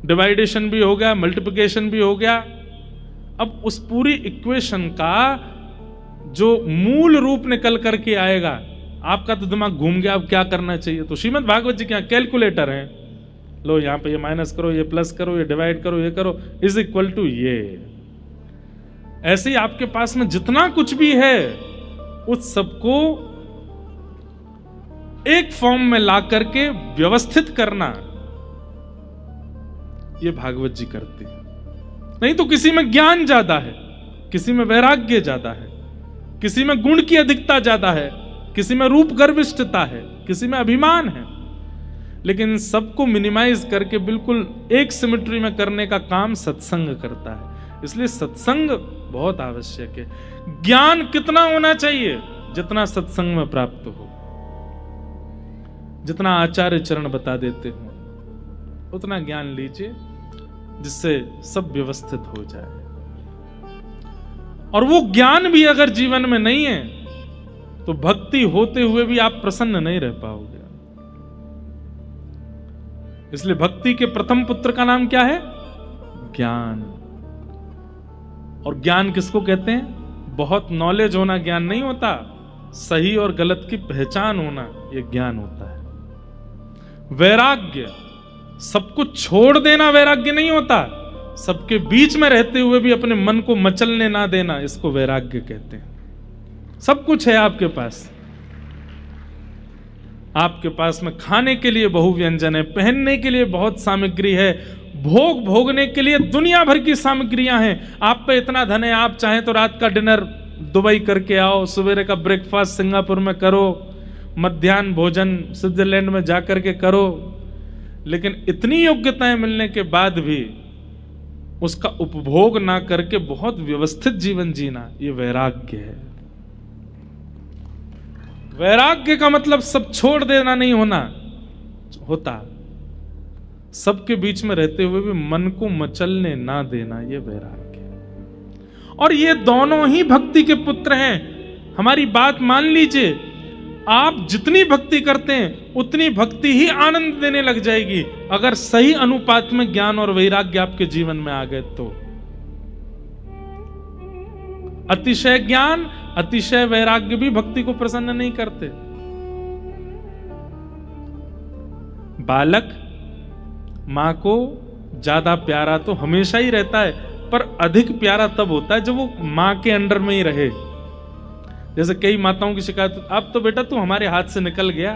डिवाइडेशन भी हो गया, मल्टीप्लिकेशन भी हो गया। अब उस पूरी इक्वेशन का जो मूल रूप निकल करके आएगा, आपका तो दिमाग घूम गया, अब क्या करना चाहिए? तो श्रीमद् भागवत जी क्या कैलकुलेटर है, लो यहां पे ये माइनस करो, ये प्लस करो, ये डिवाइड करो, ये करो, इज इक्वल टू ये। ऐसे ही आपके पास में जितना कुछ भी है उस सबको एक फॉर्म में ला करके व्यवस्थित करना, ये भागवत जी करते हैं। नहीं तो किसी में ज्ञान ज्यादा है, किसी में वैराग्य ज्यादा है, किसी में गुण की अधिकता ज्यादा है, किसी में रूप गर्विष्ठता है, किसी में अभिमान है। लेकिन सबको मिनिमाइज करके बिल्कुल एक सिमेट्री में करने का काम सत्संग करता है। इसलिए सत्संग बहुत आवश्यक है। ज्ञान कितना होना चाहिए? जितना सत्संग में प्राप्त हो, जितना आचार्य चरण बता देते हो उतना ज्ञान लीजिए, जिससे सब व्यवस्थित हो जाए। और वो ज्ञान भी अगर जीवन में नहीं है तो भक्ति होते हुए भी आप प्रसन्न नहीं रह पाओगे। इसलिए भक्ति के प्रथम पुत्र का नाम क्या है? ज्ञान। और ज्ञान किसको कहते हैं? बहुत नॉलेज होना ज्ञान नहीं होता, सही और गलत की पहचान होना यह ज्ञान होता है। वैराग्य, सब कुछ छोड़ देना वैराग्य नहीं होता, सबके बीच में रहते हुए भी अपने मन को मचलने ना देना, इसको वैराग्य कहते हैं। सब कुछ है आपके पास, आपके पास में खाने के लिए बहु व्यंजन है, पहनने के लिए बहुत सामग्री है, भोग भोगने के लिए दुनिया भर की सामग्रियां हैं। आप पे इतना धन है, आप चाहें तो रात का डिनर दुबई करके आओ, सवेरे का ब्रेकफास्ट सिंगापुर में करो, मध्याह्न भोजन स्विट्जरलैंड में जाकर के करो। लेकिन इतनी योग्यताएं मिलने के बाद भी उसका उपभोग ना करके बहुत व्यवस्थित जीवन जीना, ये वैराग्य है। वैराग्य का मतलब सब छोड़ देना नहीं होता, सबके बीच में रहते हुए भी मन को मचलने ना देना, ये वैराग्य है। और ये दोनों ही भक्ति के पुत्र हैं। हमारी बात मान लीजिए, आप जितनी भक्ति करते हैं उतनी भक्ति ही आनंद देने लग जाएगी, अगर सही अनुपात में ज्ञान और वैराग्य आपके जीवन में आ गए तो। अतिशय ज्ञान, अतिशय वैराग्य भी भक्ति को प्रसन्न नहीं करते। बालक मां को ज्यादा प्यारा तो हमेशा ही रहता है, पर अधिक प्यारा तब होता है जब वो मां के अंडर में ही रहे। जैसे कई माताओं की शिकायत, अब तो बेटा तू हमारे हाथ से निकल गया,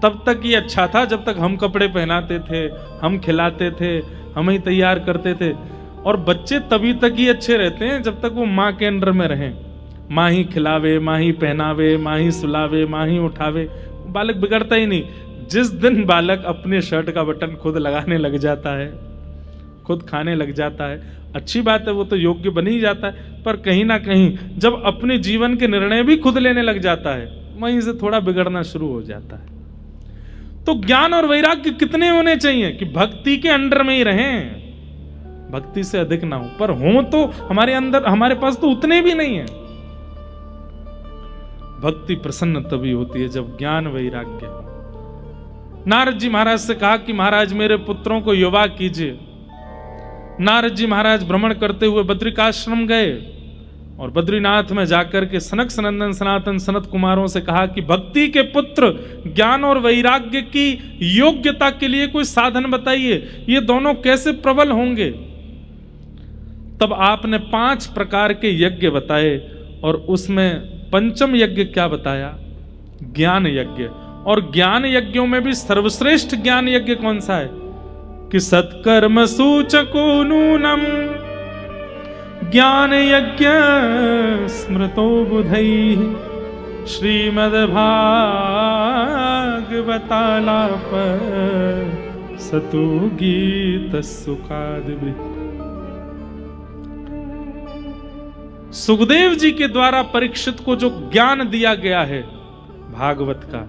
तब तक ये अच्छा था जब तक हम कपड़े पहनाते थे, हम खिलाते थे, हम ही तैयार करते थे। और बच्चे तभी तक ही अच्छे रहते हैं जब तक वो माँ के अंडर में रहें, माँ ही खिलावे, माँ ही पहनावे, माँ ही सुलावे, माँ ही उठावे, बालक बिगड़ता ही नहीं। जिस दिन बालक अपने शर्ट का बटन खुद लगाने लग जाता है, खुद खाने लग जाता है, अच्छी बात है, वो तो योग्य बन ही जाता है, पर कहीं ना कहीं जब अपने जीवन के निर्णय भी खुद लेने लग जाता है, वहीं से थोड़ा बिगड़ना शुरू हो जाता है। तो ज्ञान और वैराग्य कितने होने चाहिए कि भक्ति के अंडर में ही रहें, भक्ति से अधिक ना हो, पर हो तो हमारे अंदर, हमारे पास तो उतने भी नहीं है। भक्ति प्रसन्न तभी होती है जब ज्ञान वैराग्य हो। नारद जी महाराज से कहा कि महाराज मेरे पुत्रों को युवा कीजिए। नारद जी महाराज भ्रमण करते हुए बद्रिकाश्रम गए और बद्रीनाथ में जाकर के सनक सनंदन सनातन सनत कुमारों से कहा कि भक्ति के पुत्र ज्ञान और वैराग्य की योग्यता के लिए कोई साधन बताइए, ये दोनों कैसे प्रबल होंगे। तब आपने 5 प्रकार के यज्ञ बताए और उसमें पंचम यज्ञ क्या बताया? ज्ञान यज्ञ। और ज्ञान यज्ञों में भी सर्वश्रेष्ठ ज्ञान यज्ञ कौन सा है? कि सत्कर्म सूचको नूनम ज्ञान यज्ञ स्मृतो बुधैः श्रीमद् भागवतालाप सतु गीत सुखादिभिः। सुखदेव जी के द्वारा परीक्षित को जो ज्ञान दिया गया है भागवत का,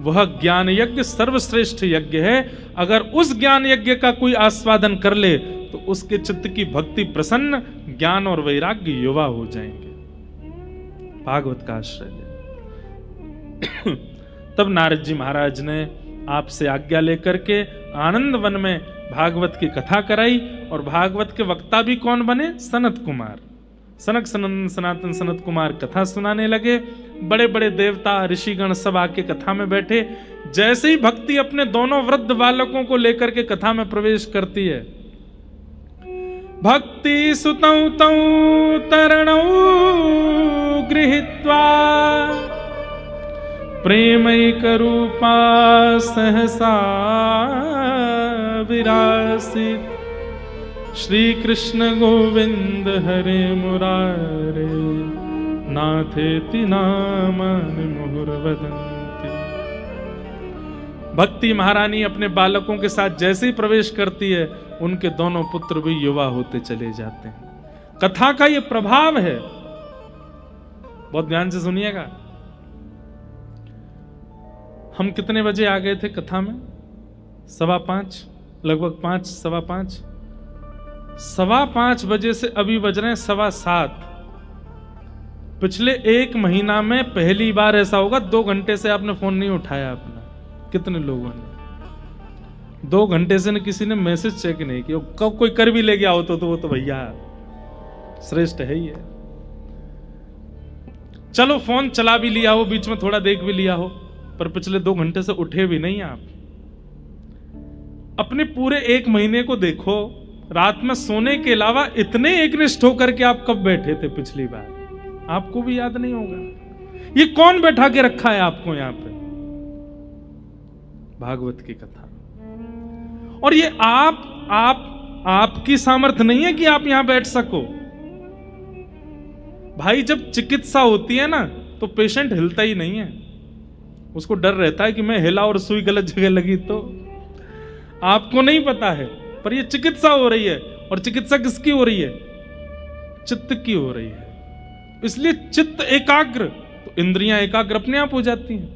वह ज्ञान यज्ञ सर्वश्रेष्ठ यज्ञ है। अगर उस ज्ञान यज्ञ का कोई आस्वादन कर ले तो उसके चित्त की भक्ति प्रसन्न, ज्ञान और वैराग्य युवा हो जाएंगे। भागवत का आश्रय ले। तब नारद जी महाराज ने आपसे आज्ञा लेकर के आनंद वन में भागवत की कथा कराई। और भागवत के वक्ता भी कौन बने? सनत कुमार। सनक सनंदन सनातन सनत कुमार कथा सुनाने लगे। बड़े बड़े देवता ऋषिगण सब आके कथा में बैठे। जैसे ही भक्ति अपने दोनों वृद्ध बालकों को लेकर के कथा में प्रवेश करती है, भक्ति सुतौ तौ तरणौ गृहीत्वा प्रेमैक रूपा सहसा विरासित श्री कृष्ण गोविंद हरे मुरारे, नाथेति नामानि मुहुर्वदन्ति। भक्ति महारानी अपने बालकों के साथ जैसे ही प्रवेश करती है, उनके दोनों पुत्र भी युवा होते चले जाते हैं। कथा का ये प्रभाव है, बहुत ध्यान से सुनिएगा। हम कितने बजे आ गए थे कथा में? 5:15, लगभग 5, 5:15। 5:15 बजे से अभी बज रहे हैं 7:15। पिछले 1 महीना में पहली बार ऐसा होगा 2 घंटे से आपने फोन नहीं उठाया अपना। कितने लोगों ने 2 घंटे से न किसी ने मैसेज चेक नहीं किया। कब कोई कर भी ले गया हो तो वो तो भैया श्रेष्ठ है ही है। चलो फोन चला भी लिया हो, बीच में थोड़ा देख भी लिया हो, पर पिछले 2 घंटे से उठे भी नहीं आप। अपने पूरे 1 महीने को देखो, रात में सोने के अलावा इतने एकनिष्ठ होकर के आप कब बैठे थे पिछली बार? आपको भी याद नहीं होगा। ये कौन बैठा के रखा है आपको यहां पे? भागवत की कथा। और ये आपकी सामर्थ्य नहीं है कि आप यहां बैठ सको। भाई जब चिकित्सा होती है ना, तो पेशेंट हिलता ही नहीं है। उसको डर रहता है कि मैं हिला और सुई गलत जगह लगी तो। आपको नहीं पता है, पर ये चिकित्सा हो रही है। और चिकित्सा किसकी हो रही है? चित्त की हो रही है। इसलिए चित्त एकाग्र, तो इंद्रियां एकाग्र अपने आप हो जाती हैं।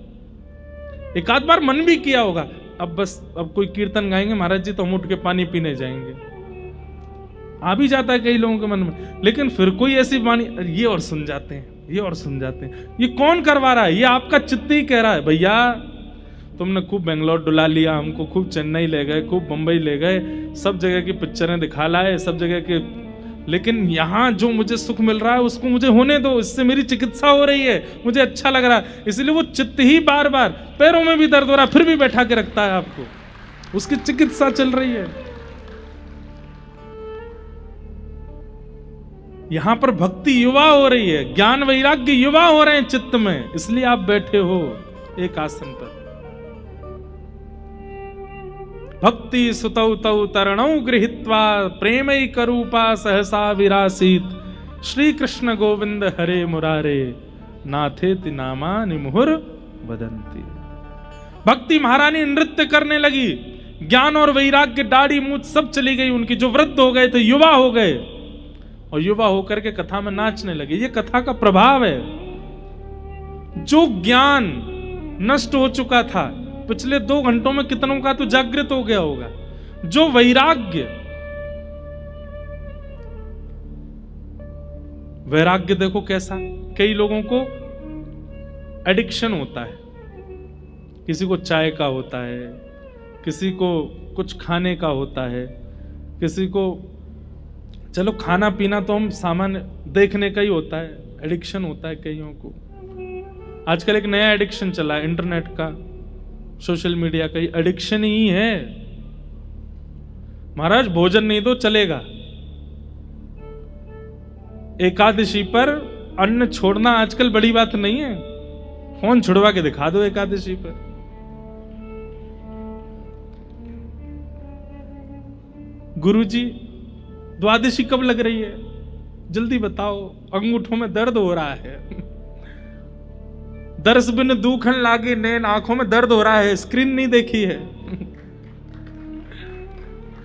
एक आध बार मन भी किया होगा, अब कोई कीर्तन गाएंगे महाराज जी तो हम उठ के पानी पीने जाएंगे, आ भी जाता है कई लोगों के मन में। लेकिन फिर कोई ऐसी वाणी, ये और सुन जाते हैं, ये और सुन जाते हैं। ये कौन करवा रहा है? ये आपका चित्त ही कह रहा है, भैया तुमने खूब बेंगलोर डुला लिया हमको, खूब चेन्नई ले गए, खूब बंबई ले गए, सब जगह की पिक्चरें दिखा लाए, सब जगह के, लेकिन यहां जो मुझे सुख मिल रहा है उसको मुझे होने दो। इससे मेरी चिकित्सा हो रही है, मुझे अच्छा लग रहा है। इसलिए वो चित्त ही बार बार, पैरों में भी दर्द हो रहा है फिर भी बैठा के रखता है आपको, उसकी चिकित्सा चल रही है। यहां पर भक्ति युवा हो रही है, ज्ञान वैराग्य युवा हो रहे हैं चित्त में, इसलिए आप बैठे हो एक आसन पर। भक्ति सुतौ तौ तरणौ गृहीत्वा प्रेमैक रूपा सहसा विरासीत, श्री कृष्ण गोविंद हरे मुरारे, नाथेति नामानि मुहुर वदन्ति। भक्ति महारानी नृत्य करने लगी, ज्ञान और वैराग्य, दाढ़ी मूंछ सब चली गई उनकी। जो वृद्ध हो गए थे युवा हो गए, और युवा होकर के कथा में नाचने लगे। ये कथा का प्रभाव है। जो ज्ञान नष्ट हो चुका था पिछले 2 घंटों में, कितनों का तो जागृत हो गया होगा। जो वैराग्य देखो कैसा, कई लोगों को एडिक्शन होता है, किसी को चाय का होता है, किसी को कुछ खाने का होता है, किसी को, चलो खाना पीना तो हम सामान्य देखने का ही होता है, एडिक्शन होता है कईयों को। आजकल एक नया एडिक्शन चला है इंटरनेट का, सोशल मीडिया का, ही एडिक्शन ही है। महाराज भोजन नहीं दो चलेगा, एकादशी पर अन्न छोड़ना आजकल बड़ी बात नहीं है। फोन छुड़वा के दिखा दो एकादशी पर। गुरुजी द्वादशी कब लग रही है? जल्दी बताओ, अंगूठों में दर्द हो रहा है। दर्श बिन दूखन लागे नैन, आंखों में दर्द हो रहा है, स्क्रीन नहीं देखी है।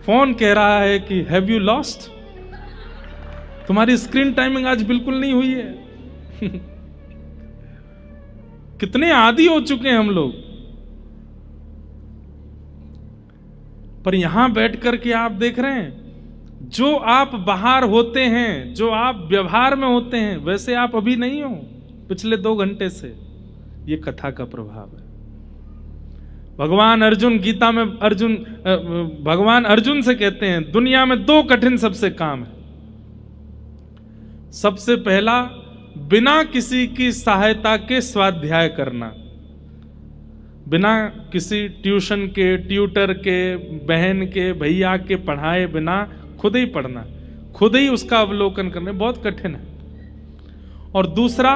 फोन कह रहा है कि हैव यू लॉस्ट, तुम्हारी स्क्रीन टाइमिंग आज बिल्कुल नहीं हुई है। कितने आदी हो चुके हैं हम लोग। पर यहां बैठ करके आप देख रहे हैं, जो आप बाहर होते हैं, जो आप व्यवहार में होते हैं, वैसे आप अभी नहीं हो पिछले 2 घंटे से। ये कथा का प्रभाव है। भगवान अर्जुन गीता में, भगवान अर्जुन से कहते हैं, दुनिया में 2 कठिन सबसे काम है। सबसे पहला, बिना किसी की सहायता के स्वाध्याय करना, बिना किसी ट्यूशन के, ट्यूटर के, बहन के, भैया के पढ़ाए बिना खुद ही पढ़ना, खुद ही उसका अवलोकन करना, बहुत कठिन है। और दूसरा,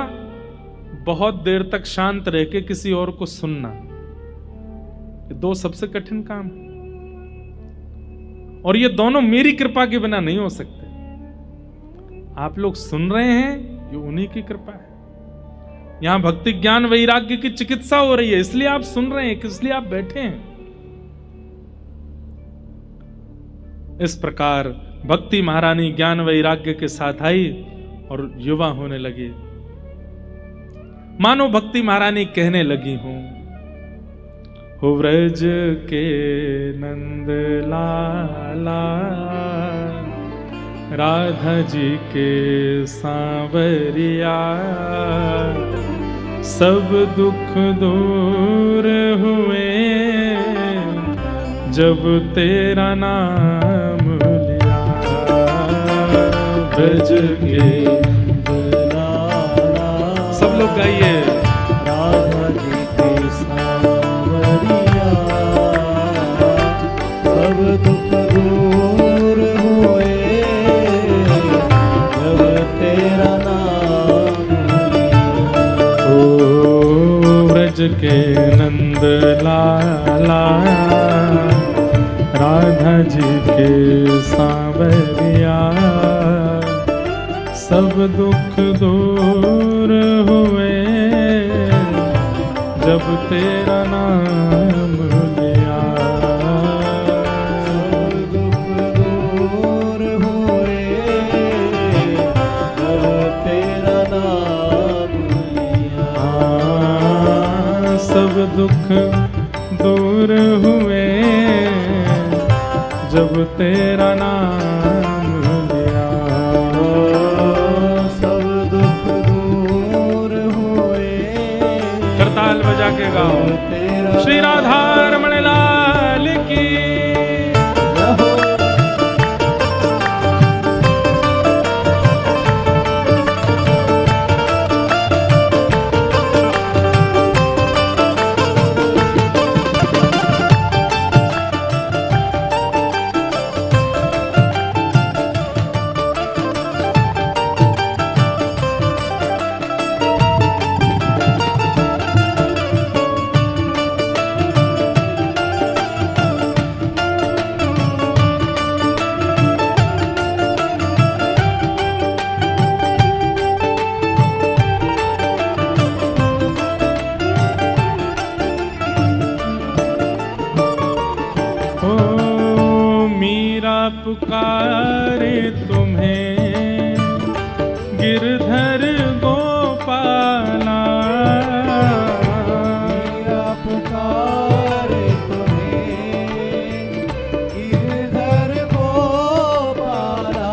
बहुत देर तक शांत रह के किसी और को सुनना। ये 2 सबसे कठिन काम है। और ये दोनों मेरी कृपा के बिना नहीं हो सकते। आप लोग सुन रहे हैं, ये उन्हीं की कृपा है। यहां भक्ति ज्ञान वैराग्य की चिकित्सा हो रही है, इसलिए आप सुन रहे हैं, इसलिए आप बैठे हैं। इस प्रकार भक्ति महारानी ज्ञान वैराग्य के साथ आई और युवा होने लगी। मानो भक्ति महारानी कहने लगी हूं, हो व्रज के नंद लाला, राधा जी के सांवरिया, सब दुख दूर हुए जब तेरा नाम लिया। ब्रज के सब लोग गाइए, राधा जी के सांवरिया, सब दुख दूर हुए जब तेरा नाम लिया। ओ ब्रज के नंद लाला, राधा जी के सांवरिया, सब दुख दूर हुए जब तेरा नाम लिया। सब दुख दूर हुए जब तेरा नाम लिया। सब दुख दूर हुए जब तेरा नाम लिया। सब दुख दूर हुए, करताल बजा के गाओ, श्री राधा रमण लाल की। पुकारे तुम्हें गिरधर गोपाला, मीरा पुकारे तुम्हें गिरधर गोपाला।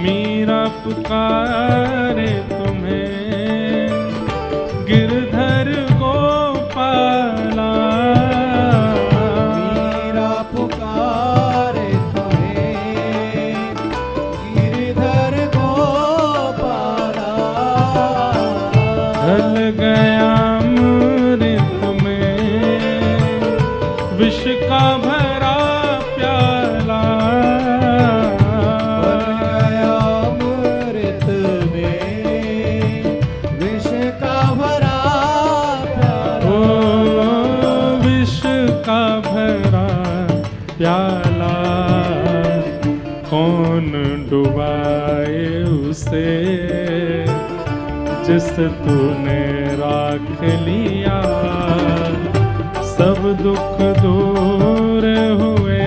मीरा पुकारे तुम्हें गिरधर गोपाला, विष का भरा प्याला, बन गया अमृत में विष का भरा प्याला। ओ विष का भरा प्याला, कौन डुबाए उसे जिस तूने राख लिया। सब दुख दूर हुए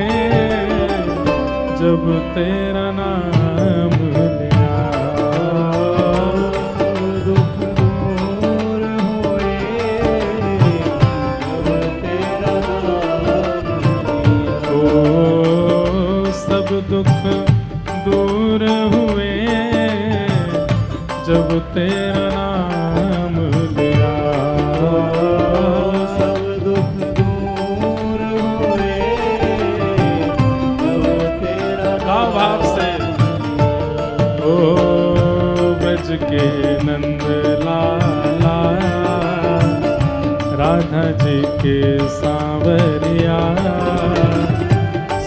जब तेरा नाम लिया। सब दुख दूर हुए जब तेरा नाम लिया। ओ सब दुख दूर हुए जब तेरा नाम लिया। के नंद लाला, राधा जी के सांवरिया,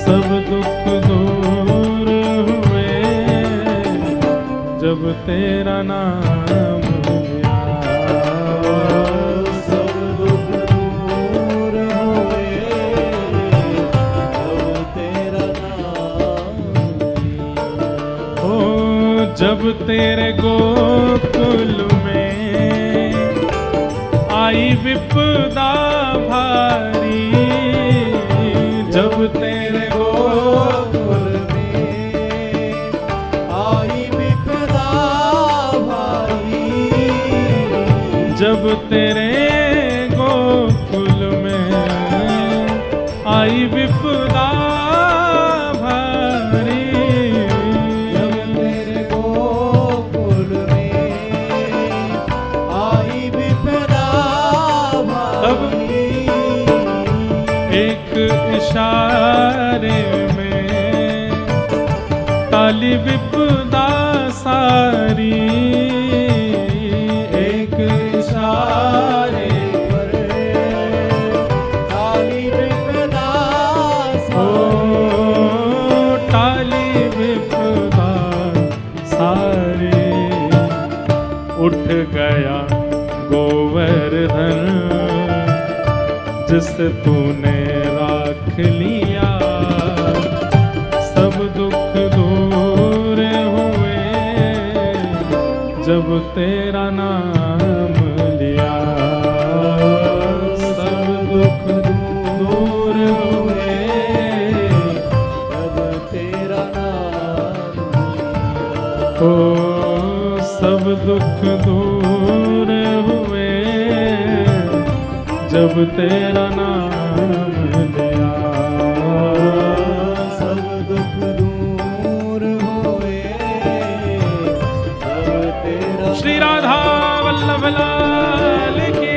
सब दुख दूर हुए जब तेरा नाम लिया। सब दुख दूर हुए जब तेरे गोकुल में आई विपदा भारी, जब तेरे गोकुल में आई विपदा भारी, जब तेरे गोकुल में आई विपदा भारी, जब तेरे गोकुल में आई विपदा भारी, एक इशारे में ताली विपदा सारी, एक इशारे पर ताली विपदा सारी, टाली विपदा सारी। उठ गया गोवर्धन जिस तूने राख लिया, सब दुख दूर हुए जब तेरा नाम लिया, सब दुख दूर हुए जब तेरा नाम लिया, ओ सब दुख दूर हुए जब तेरा नाम लिया, सब दुख दूर हुए जब तेरा श्री राधा वल्लभ लाल की।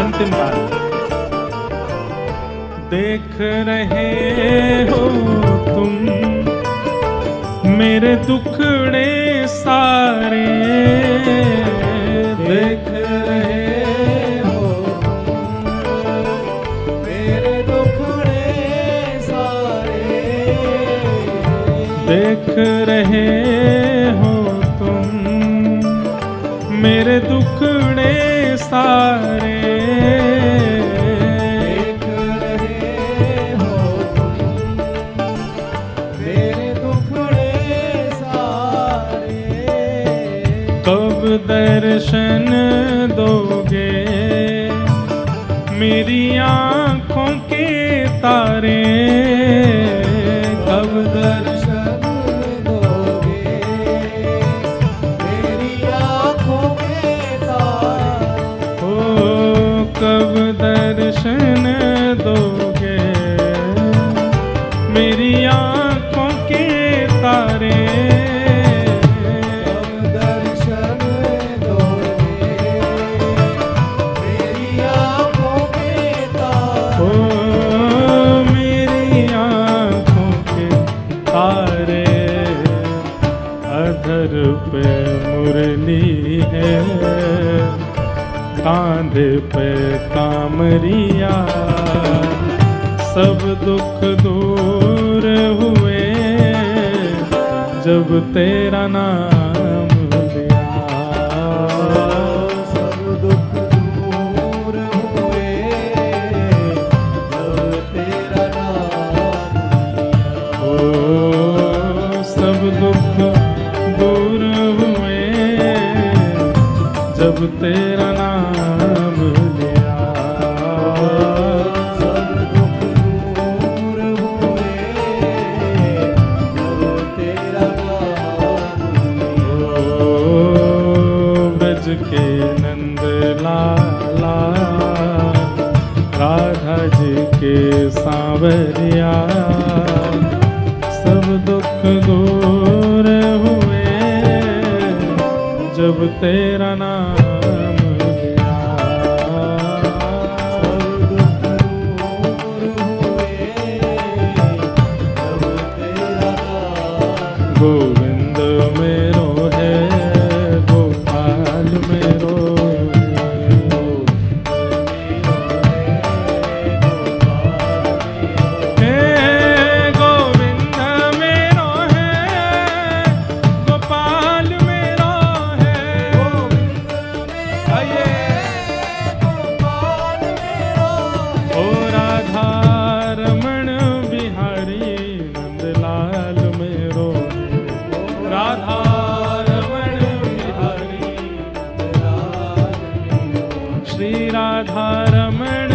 अंतिम बात, देख रहे हो तुम मेरे दुखड़े सारे, देख रहे हो तुम मेरे दुखड़े सारे, देख रहे हो तुम मेरे दुखड़े सारे, देख रहे हो तुम मेरे दुखड़े सारे, कब दर्शन दोगे मेरी आँखों के तारे, कब दर्शन दोगे मेरी आँखों के तारे, ओ कब दर्शन दोगे मेरी आँखों के तारे, कब दर्शन दोगे मेरी आँखों के तारे, ओ मेरी आँखों के तारे, अधर पे मुरली है कांधे पे कामरिया, सब दुख दूर हुए जब तेरा नाम लिया, सब दुख दूर हुए जब तेरा नाम लिया, ओ सब दुख दूर हुए जब तेरा नाम लिया, सब दुख दूर हुए जब तेरा नाम लिया, तेरा नाम लिया। सब दुख दूर हुए जब तेरा नाम गोविंद मेरो है, गोपाल मेरो है। गोविंद मेरो है, गोपाल मेरो है। आइए। ओ राधा रमण बिहारी नंदलाल मेरो है। राधा रमण बिहारी श्री राधा रमण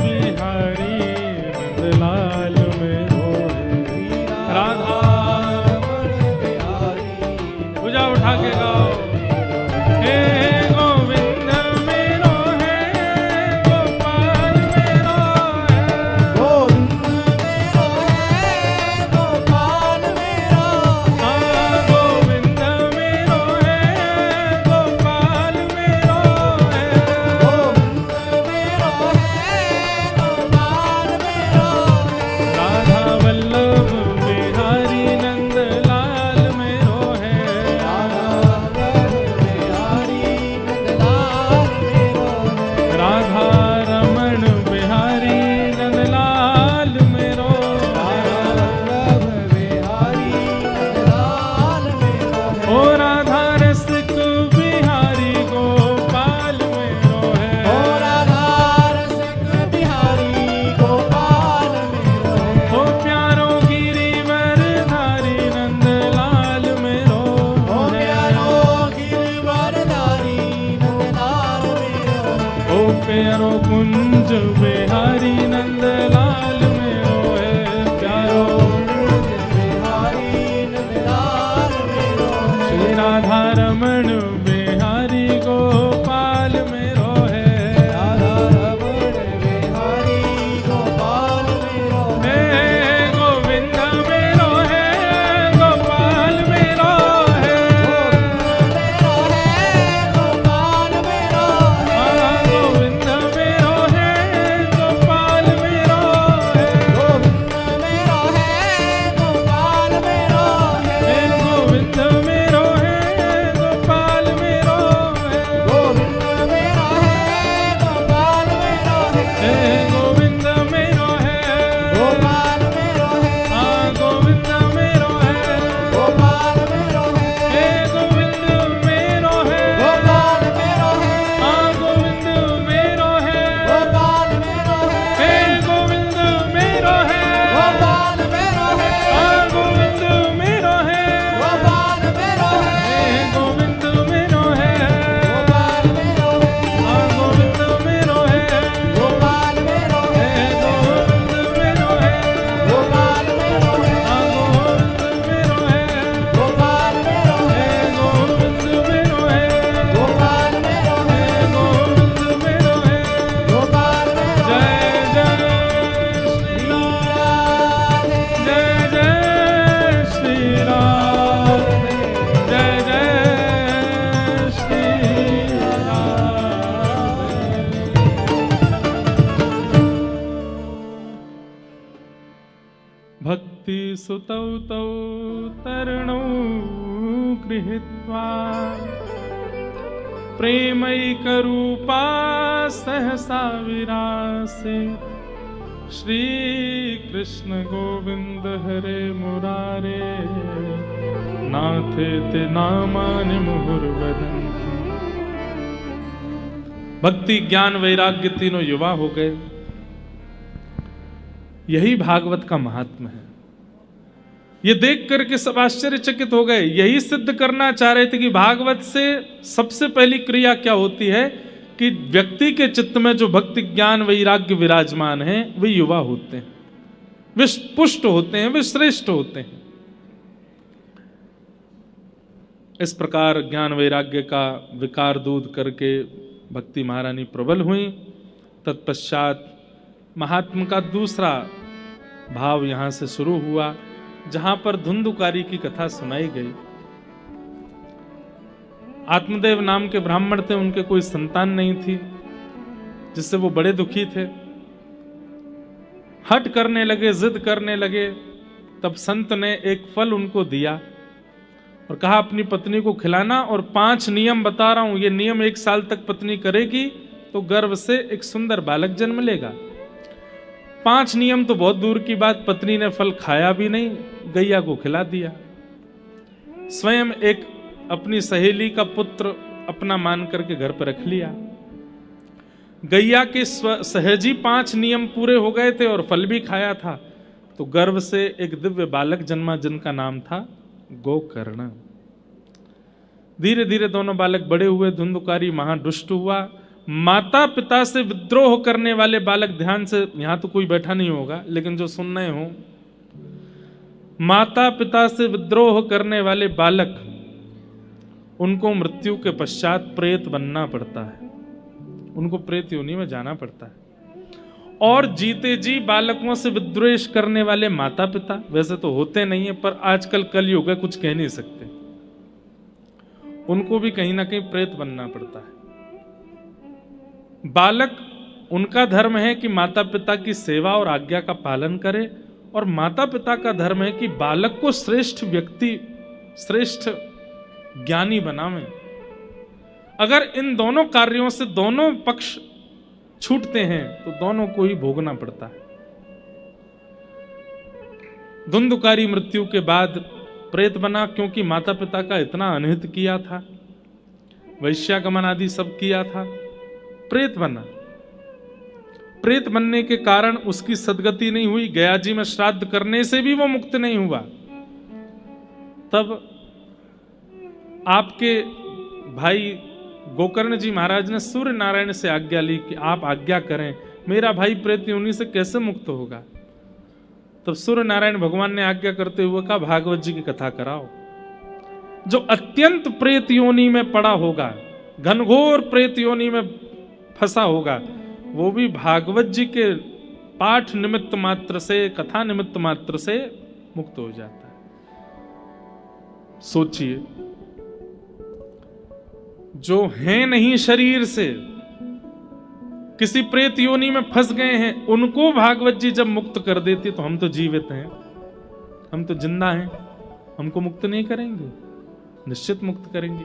बिहारी नंदलाल मेरो है। राधा पूजा उठा के गाओ। हे गोविंद मेरो है, गोपाल मेरो है। हाँ, गोविंद मेरो है, गोपाल मेरो है। राधा वल्लभ बिहारी नंदलाल मेरो है। राधा रमण बिहारी नंदलाल मेरो है। ओ राधा रसिक बिहारी गोपाल मेरो है। ओ प्यारो गिरिवरधारी नंदलाल मेरो है। ओ प्यारो कुंज बिहारी नंदलाल मेरो है। प्यारो श्री राधा रमण बिहारी गोपाल मेरो है। हे गोविंद मेरो है, गोपाल मेरो है। हाँ, गोविंद मेरो है, गोपाल मेरो है। हे गोविंद मेरो है, गोपाल मेरो है। हे गोविंद मेरो है, गोपाल मेरो है। हाँ, गोविंद मेरो है। हाँ, गोविंद मेरो है। हे गोविंद मेरो है। हाँ, गोविंद मेरो है। हे गोविंद मेरो है। हाँ, गोविंद मेरो है। हे गोविंद मेरो है। हाँ, गोविंद मेरो है। हे गोविंद मेरो है। भक्ति सुतौ तौ तरणौ गृहीत्वा प्रेमैकरूपा सहसा विरासे श्री कृष्ण गोविंद हरे मुरारे नाथे ते नामानि मुहुर्वदन्ति। भक्ति ज्ञान वैराग्य तीनों युवा हो गए। यही भागवत का महात्मा है। ये देख करके सब आश्चर्यचकित हो गए। यही सिद्ध करना चाह रहे थे कि भागवत से सबसे पहली क्रिया क्या होती है कि व्यक्ति के चित्त में जो भक्ति ज्ञान वैराग्य विराजमान है वे युवा होते हैं, वे पुष्ट होते हैं, वे श्रेष्ठ होते हैं। इस प्रकार ज्ञान वैराग्य का विकार दूध करके भक्ति महारानी प्रबल हुई। तत्पश्चात महात्मा का दूसरा भाव यहां से शुरू हुआ, जहां पर धुंधुकारी की कथा सुनाई गई। आत्मदेव नाम के ब्राह्मण थे, उनके कोई संतान नहीं थी, जिससे वो बड़े दुखी थे। हट करने लगे, जिद करने लगे। तब संत ने एक फल उनको दिया और कहा अपनी पत्नी को खिलाना, और 5 नियम बता रहा हूं, ये नियम 1 साल तक पत्नी करेगी तो गर्भ से एक सुंदर बालक जन्म लेगा। 5 नियम तो बहुत दूर की बात, पत्नी ने फल खाया भी नहीं, गैया को खिला दिया। स्वयं एक अपनी सहेली का पुत्र अपना मान करके घर पर रख लिया। गैया के सहजी 5 नियम पूरे हो गए थे और फल भी खाया था, तो गर्भ से एक दिव्य बालक जन्मा जिनका नाम था गोकर्ण। धीरे धीरे दोनों बालक बड़े हुए। धुंधुकारी महादुष्ट हुआ। माता पिता से विद्रोह करने वाले बालक, ध्यान से, यहां तो कोई बैठा नहीं होगा लेकिन जो सुन रहे हो, माता पिता से विद्रोह करने वाले बालक, उनको मृत्यु के पश्चात प्रेत बनना पड़ता है, उनको प्रेत योनि में जाना पड़ता है। और जीते जी बालकों से विद्वेष करने वाले माता पिता, वैसे तो होते नहीं है पर आजकल कलयुग है, कुछ कह नहीं सकते, उनको भी कहीं ना कहीं प्रेत बनना पड़ता है। बालक, उनका धर्म है कि माता पिता की सेवा और आज्ञा का पालन करे, और माता पिता का धर्म है कि बालक को श्रेष्ठ व्यक्ति, श्रेष्ठ ज्ञानी बनावे। अगर इन दोनों कार्यों से दोनों पक्ष छूटते हैं तो दोनों को ही भोगना पड़ता है। धुंधुकारी मृत्यु के बाद प्रेत बना, क्योंकि माता पिता का इतना अनहित किया था, वैश्यागमन आदि सब किया था, प्रेत बना। प्रेत बनने के कारण उसकी सदगति नहीं हुई, गया जी में श्राद्ध करने से भी वो मुक्त नहीं हुआ। तब आपके भाई गोकर्ण जी महाराज ने सूर्य नारायण से आज्ञा ली कि आप आज्ञा करें, मेरा भाई प्रेत योनि से कैसे मुक्त होगा। तब सूर्य नारायण भगवान ने आज्ञा करते हुए कहा, भागवत जी की कथा कराओ। जो अत्यंत प्रेत योनि में पड़ा होगा, घनघोर प्रेत योनि में फंसा होगा, वो भी भागवत जी के पाठ निमित्त मात्र से, कथा निमित्त मात्र से मुक्त हो जाता है। सोचिए, जो हैं नहीं शरीर से, किसी प्रेत योनि में फंस गए हैं, उनको भागवत जी जब मुक्त कर देती, तो हम तो जीवित हैं, हम तो जिंदा हैं, हमको मुक्त नहीं करेंगे? निश्चित मुक्त करेंगे।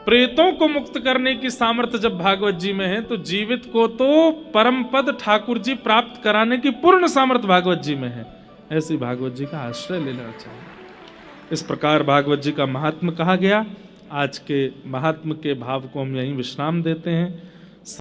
प्रेतों को मुक्त करने की सामर्थ्य जब भागवत जी में है, तो जीवित को तो परम पद ठाकुर जी प्राप्त कराने की पूर्ण सामर्थ्य भागवत जी में है। ऐसी भागवत जी का आश्रय लेना चाहिए। इस प्रकार भागवत जी का महात्म्य कहा गया। आज के महात्म्य के भाव को हम यहीं विश्राम देते हैं।